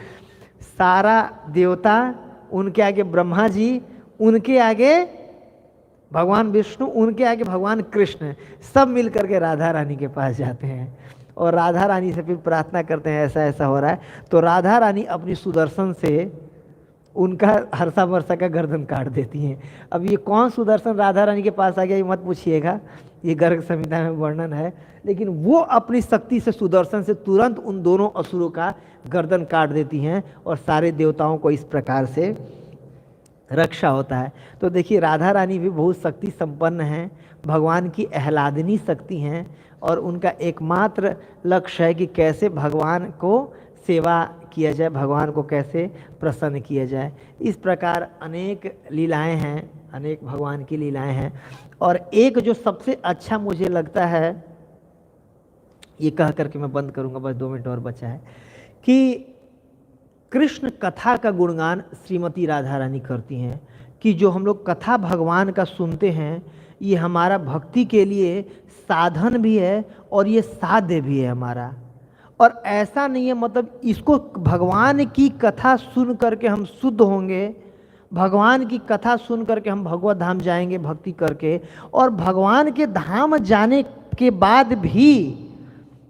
Speaker 1: सारा देवता, उनके आगे ब्रह्मा जी, उनके आगे भगवान विष्णु, उनके आगे भगवान कृष्ण, सब मिल करके राधा रानी के पास जाते हैं और राधा रानी से फिर प्रार्थना करते हैं ऐसा ऐसा हो रहा है। तो राधा रानी अपनी सुदर्शन से उनका हर्षा वर्षा का गर्दन काट देती हैं। अब ये कौन सुदर्शन राधा रानी के पास आ गया ये मत पूछिएगा, ये गर्ग संहिता में वर्णन है, लेकिन वो अपनी शक्ति से सुदर्शन से तुरंत उन दोनों असुरों का गर्दन काट देती हैं और सारे देवताओं को इस प्रकार से रक्षा होता है। तो देखिए राधा रानी भी बहुत शक्ति संपन्न हैं, भगवान की आह्लादनी शक्ति हैं, और उनका एकमात्र लक्ष्य है कि कैसे भगवान को सेवा किया जाए, भगवान को कैसे प्रसन्न किया जाए। इस प्रकार अनेक लीलाएं हैं, अनेक भगवान की लीलाएं हैं। और एक जो सबसे अच्छा मुझे लगता है, ये कह करके मैं बंद करूंगा, बस 2 मिनट और बचा है, कि कृष्ण कथा का गुणगान श्रीमती राधा रानी करती हैं। कि जो हम लोग कथा भगवान का सुनते हैं, ये हमारा भक्ति के लिए साधन भी है और ये साध्य भी है हमारा। और ऐसा नहीं है मतलब इसको भगवान की कथा सुन करके हम शुद्ध होंगे, भगवान की कथा सुन करके हम भगवत धाम जाएंगे भक्ति करके, और भगवान के धाम जाने के बाद भी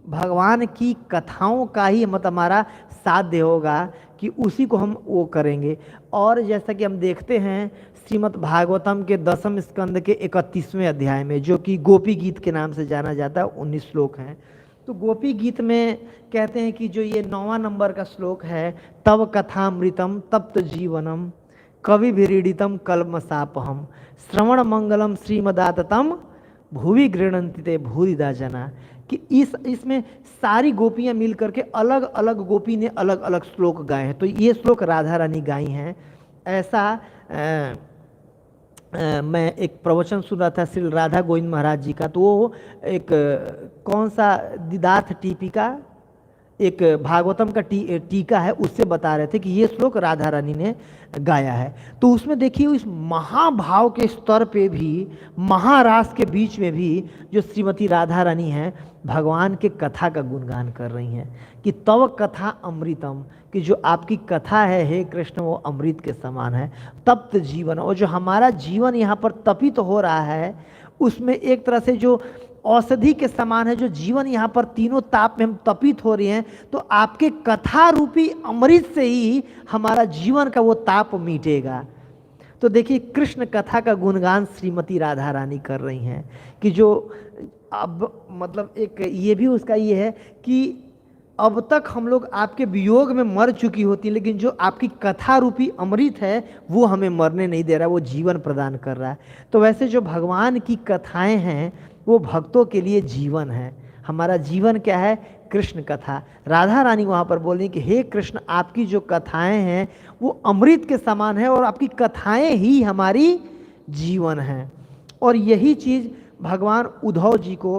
Speaker 1: भगवान की कथाओं का ही मतलब हमारा साध्य होगा कि उसी को हम वो करेंगे। और जैसा कि हम देखते हैं श्रीमद् भागवतम के 10वें स्कंद के 31वें अध्याय में, जो कि गोपी गीत के नाम से जाना जाता है, 19 श्लोक हैं। तो गोपी गीत में कहते हैं कि जो ये 9वां नंबर का श्लोक है, तव कथामृतम तप्त जीवनम कवि विरीडितम कल्मसापहम श्रवण मंगलम श्रीमदाततम भुवि गृणन्ति ते भूरिदा जना, कि इसमें सारी गोपियां मिल करके अलग अलग गोपी ने अलग अलग श्लोक गाए हैं। तो ये श्लोक राधा रानी गाई हैं। ऐसा मैं एक प्रवचन सुन रहा था श्री राधा गोविंद महाराज जी का, तो वो एक कौन सा दिदार्थ टीपिका, एक भागवतम का टीका है, उससे बता रहे थे कि ये श्लोक राधा रानी ने गाया है। तो उसमें देखिए इस महाभाव के स्तर पे भी, महारास के बीच में भी जो श्रीमती राधा रानी हैं भगवान के कथा का गुणगान कर रही हैं कि तव कथा अमृतम, कि जो आपकी कथा है हे कृष्ण वो अमृत के समान है। तप्त जीवन, और जो हमारा जीवन यहाँ पर तपित हो रहा है उसमें एक तरह से जो औषधि के समान है, जो जीवन यहाँ पर तीनों ताप में हम तपित हो रहे हैं, तो आपके कथा रूपी अमृत से ही हमारा जीवन का वो ताप मिटेगा। तो देखिए कृष्ण कथा का गुणगान श्रीमती राधा रानी कर रही हैं कि जो अब मतलब एक ये भी उसका ये है कि अब तक हम लोग आपके वियोग में मर चुकी होती, लेकिन जो आपकी कथा रूपी अमृत है वो हमें मरने नहीं दे रहा, वो जीवन प्रदान कर रहा है। तो वैसे जो भगवान की कथाएं हैं वो भक्तों के लिए जीवन है। हमारा जीवन क्या है? कृष्ण कथा। राधा रानी वहाँ पर बोल रही कि हे कृष्ण आपकी जो कथाएं हैं वो अमृत के समान है और आपकी कथाएं ही हमारी जीवन है। और यही चीज़ भगवान उद्धव जी को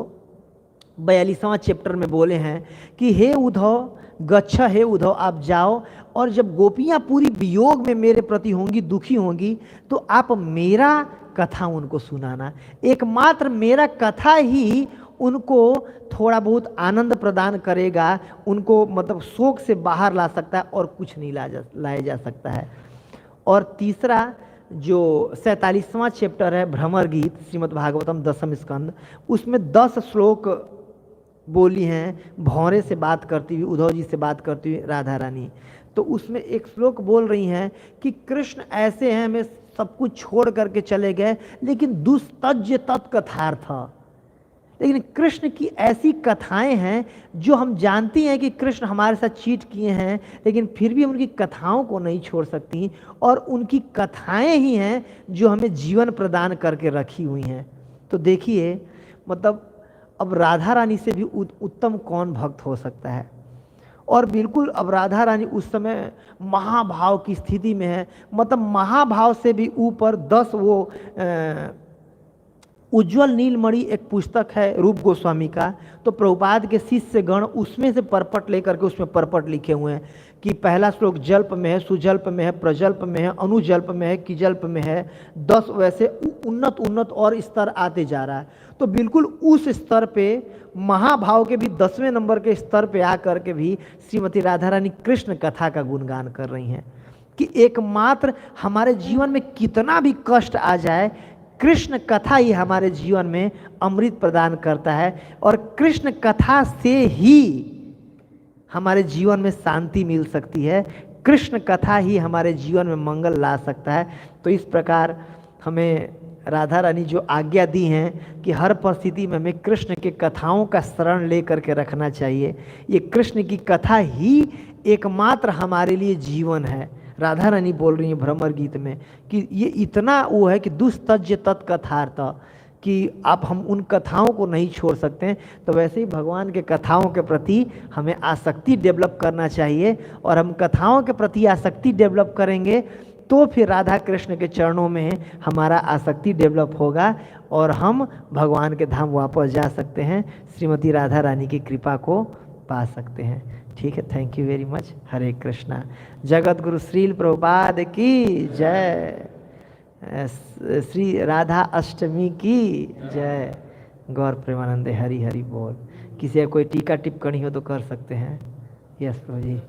Speaker 1: 42वां चैप्टर में बोले हैं कि हे उद्धव गच्छ, हे उद्धव आप जाओ, और जब गोपियाँ पूरी वियोग में मेरे प्रति होंगी, दुखी होंगी, तो आप मेरा कथा उनको सुनाना। एकमात्र मेरा कथा ही उनको थोड़ा बहुत आनंद प्रदान करेगा, उनको मतलब शोक से बाहर ला सकता है और कुछ नहीं लाया जा सकता है। और तीसरा जो 47वां चैप्टर है भ्रमर गीत श्रीमद् भागवतम 10वें स्कंद, उसमें 10 श्लोक बोली हैं भौरे से बात करती हुई, उद्धव जी से बात करती हुई राधा रानी। तो उसमें एक श्लोक बोल रही हैं कि कृष्ण ऐसे हैं, हमें सब कुछ छोड़ करके चले गए, लेकिन दुस्तज्य तत्कथार्थ। लेकिन कृष्ण की ऐसी कथाएं हैं जो हम जानती हैं कि कृष्ण हमारे साथ चीट किए हैं, लेकिन फिर भी हम उनकी कथाओं को नहीं छोड़ सकती, और उनकी कथाएं ही हैं जो हमें जीवन प्रदान करके रखी हुई हैं। तो देखिए, मतलब अब राधा रानी से भी उत्तम कौन भक्त हो सकता है। और बिल्कुल अब राधा रानी उस समय महाभाव की स्थिति में है, मतलब महाभाव से भी ऊपर 10 वो उज्जवल नीलमणि एक पुस्तक है रूप गोस्वामी का, तो प्रभुपाद के शिष्य गण उसमें से परपट लेकर के उसमें परपट लिखे हुए हैं कि पहला श्लोक जल्प में है, सुजल्प में है, प्रजल्प में है, अनुजल्प में है, किजल्प में है, 10 वैसे उन्नत उन्नत और स्तर आते जा रहा है। तो बिल्कुल उस स्तर पे महाभाव के भी 10वें नंबर के स्तर पे आकर के भी श्रीमती राधा रानी कृष्ण कथा का गुणगान कर रही हैं कि एकमात्र हमारे जीवन में कितना भी कष्ट आ जाए, कृष्ण कथा ही हमारे जीवन में अमृत प्रदान करता है, और कृष्ण कथा से ही हमारे जीवन में शांति मिल सकती है, कृष्ण कथा ही हमारे जीवन में मंगल ला सकता है। तो इस प्रकार हमें राधा रानी जो आज्ञा दी हैं कि हर परिस्थिति में हमें कृष्ण के कथाओं का शरण ले करके रखना चाहिए। ये कृष्ण की कथा ही एकमात्र हमारे लिए जीवन है। राधा रानी बोल रही है भ्रमर गीत में कि ये इतना वो है कि दुस्तज्य तत्कथार्थ, कि आप हम उन कथाओं को नहीं छोड़ सकते। तो वैसे ही भगवान के कथाओं के प्रति हमें आसक्ति डेवलप करना चाहिए, और हम कथाओं के प्रति आसक्ति डेवलप करेंगे तो फिर राधा कृष्ण के चरणों में हमारा आसक्ति डेवलप होगा और हम भगवान के धाम वापस जा सकते हैं, श्रीमती राधा रानी की कृपा को पा सकते हैं। ठीक है, थैंक यू वेरी मच। हरे कृष्णा। जगत गुरु श्रील प्रभुपाद की जय। श्री राधा अष्टमी की जय। गौर प्रेमानंदे हरि हरि बोल। किसी का कोई टीका टिप्पणी हो तो कर सकते हैं। यस प्रभु जी।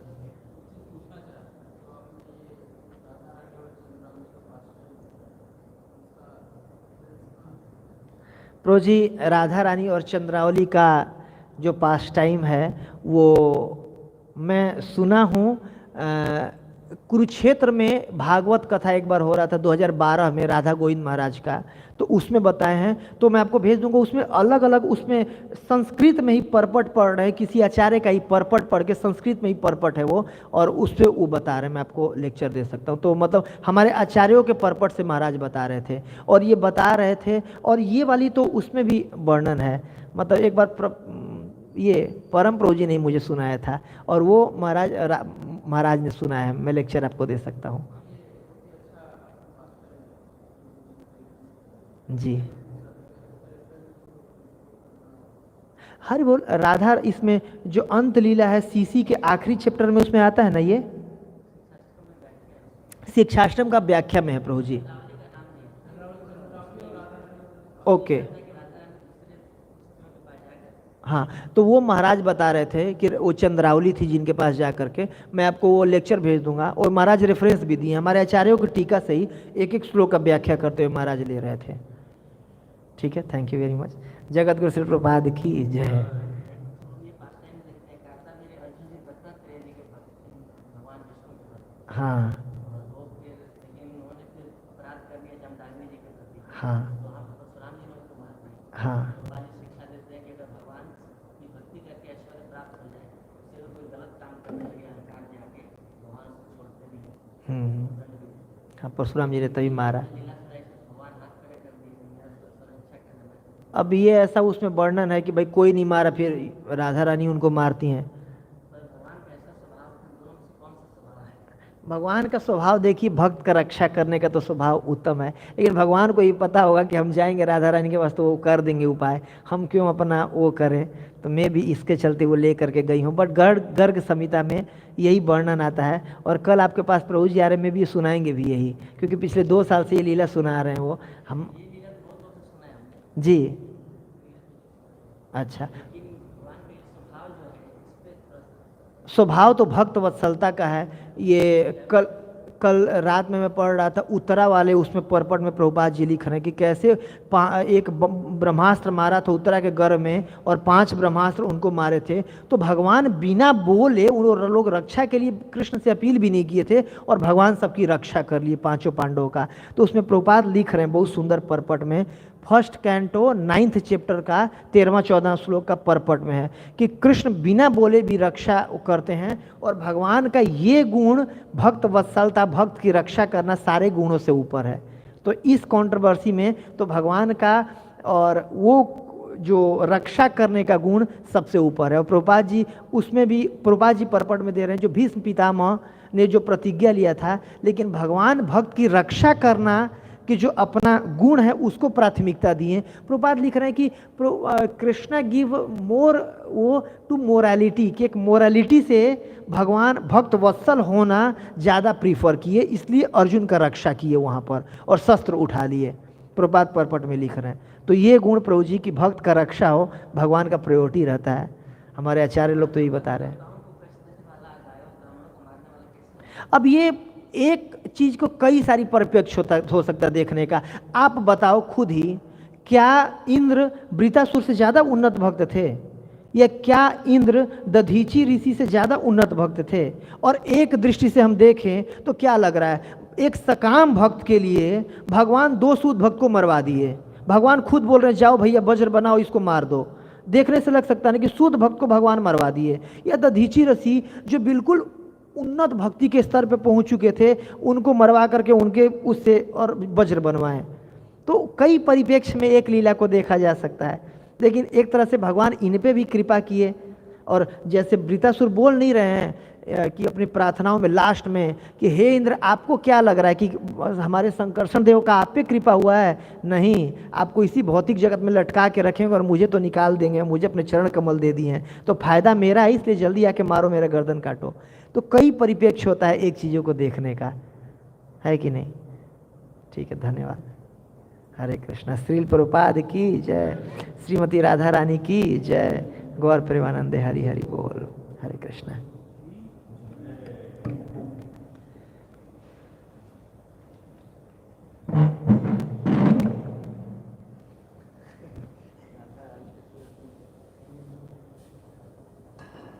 Speaker 1: प्रभु जी, राधा रानी और चंद्रावली का जो पास टाइम है वो मैं सुना हूँ। कुरुक्षेत्र में भागवत कथा एक बार हो रहा था 2012 में राधा गोविंद महाराज का, तो उसमें बताए हैं, तो मैं आपको भेज दूंगा। उसमें अलग अलग उसमें संस्कृत में ही परपट पढ़ रहे हैं, किसी आचार्य का ही परपट पढ़ के संस्कृत में ही परपट है वो, और उस पर वो बता रहे हैं। मैं आपको लेक्चर दे सकता हूँ। तो मतलब हमारे आचार्यों के परपट से महाराज बता रहे थे और ये बता रहे थे, और ये वाली तो उसमें भी वर्णन है। मतलब एक बार ये परम प्रभु जी ने मुझे सुनाया था और वो महाराज ने सुनाया है। मैं लेक्चर आपको दे सकता हूँ जी। हरि बोल। राधा इसमें जो अंत लीला है सीसी के आखिरी चैप्टर में उसमें आता है ना, ये शिक्षाष्टम का व्याख्या में है प्रभु जी। ओके, हाँ, तो वो महाराज बता रहे थे कि वो चंद्रावली थी जिनके पास जा करके। मैं आपको वो लेक्चर भेज दूंगा, और महाराज रेफरेंस भी दिए। हमारे आचार्यों की टीका से ही एक एक श्लोक का व्याख्या करते हुए महाराज ले रहे थे। ठीक है, thank you very much. Jagat Guru Shri Prabhupada की जय। हाँ हाँ हाँ हाँ, परशुराम जी ने तभी मारा। अब ये ऐसा उसमें वर्णन है कि भाई कोई नहीं मारा, फिर राधा रानी उनको मारती हैं। भगवान का स्वभाव देखिए, भक्त का रक्षा करने का तो स्वभाव उत्तम है, लेकिन भगवान को ये पता होगा कि हम जाएंगे राधा रानी के पास तो वो कर देंगे उपाय, हम क्यों अपना वो करें। तो मैं भी इसके चलते वो ले करके गई हूँ। बट गर्ग संहिता में यही वर्णन आता है, और कल आपके पास प्रभु जी आ रहे में भी सुनाएंगे भी यही, क्योंकि पिछले 2 साल से ये लीला सुना रहे हैं वो हम जी। अच्छा, स्वभाव तो भक्त वत्सलता का है। ये कल रात में मैं पढ़ रहा था उत्तरा वाले उसमें परपट में प्रभुपाद जी लिख रहे हैं कि कैसे एक ब्रह्मास्त्र मारा था उत्तरा के गर्भ में और 5 ब्रह्मास्त्र उनको मारे थे। तो भगवान बिना बोले उन लोग रक्षा के लिए कृष्ण से अपील भी नहीं किए थे और भगवान सबकी रक्षा कर लिए 5 पांडवों का। तो उसमें प्रभुपाद लिख रहे हैं बहुत सुंदर परपट में, फर्स्ट कैंटो 9th चैप्टर का 13वां-14वां श्लोक का परपट में है कि कृष्ण बिना बोले भी रक्षा करते हैं और भगवान का ये गुण भक्त वत्सलता, भक्त की रक्षा करना सारे गुणों से ऊपर है। तो इस कंट्रोवर्सी में तो भगवान का और वो जो रक्षा करने का गुण सबसे ऊपर है। और प्रभुपाद जी उसमें भी प्रभुपाद जी परपट में दे रहे हैं जो भीष्म पितामह ने जो प्रतिज्ञा लिया था, लेकिन भगवान भक्त की रक्षा करना कि जो अपना गुण है उसको प्राथमिकता दिए। प्रभुपाद लिख रहे हैं कि कृष्णा गिव मोर वो टू मोरालिटी, कि एक मोरालिटी से भगवान भक्त वत्सल होना ज़्यादा प्रीफर किए, इसलिए अर्जुन का रक्षा किए वहाँ पर और शस्त्र उठा लिए। प्रभुपाद परपट में लिख रहे हैं। तो ये गुण प्रभु जी की भक्त का रक्षा हो भगवान का प्रायोरिटी रहता है। हमारे आचार्य लोग तो यही बता रहे हैं। अब ये एक चीज को कई सारी परिप्रेक्ष्य हो सकता है देखने का। आप बताओ खुद ही, क्या इंद्र वृतासुर से ज्यादा उन्नत भक्त थे या क्या इंद्र दधीची ऋषि से ज्यादा उन्नत भक्त थे? और एक दृष्टि से हम देखें तो क्या लग रहा है, एक सकाम भक्त के लिए भगवान 2 सूत भक्त को मरवा दिए। भगवान खुद बोल रहे हैं जाओ भैया वज्र बनाओ इसको मार दो। देखने से लग सकता है कि सूत भक्त को भगवान मरवा दिए। या दधीची ऋषि जो बिल्कुल उन्नत भक्ति के स्तर पे पहुंच चुके थे उनको मरवा करके उनके उससे और वज्र बनवाएं। तो कई परिप्रेक्ष्य में एक लीला को देखा जा सकता है, लेकिन एक तरह से भगवान इन पे भी कृपा किए। और जैसे वृतासुर बोल नहीं रहे हैं कि अपनी प्रार्थनाओं में लास्ट में कि हे इंद्र आपको क्या लग रहा है कि हमारे संकर्षण देव का आप पे कृपा हुआ है? नहीं, आपको इसी भौतिक जगत में लटका के रखेंगे और मुझे तो निकाल देंगे, मुझे अपने चरण कमल दे दिए हैं तो फायदा मेरा है, इसलिए जल्दी आके मारो, मेरा गर्दन काटो। तो कई परिप्रेक्ष्य होता है एक चीज़ों को देखने का, है कि नहीं? ठीक है, धन्यवाद। हरे कृष्णा। श्रील प्रभुपाद की जय, श्रीमती राधा रानी की जय, गौर प्रेमानंदे हरि हरि बोल। हरे कृष्णा।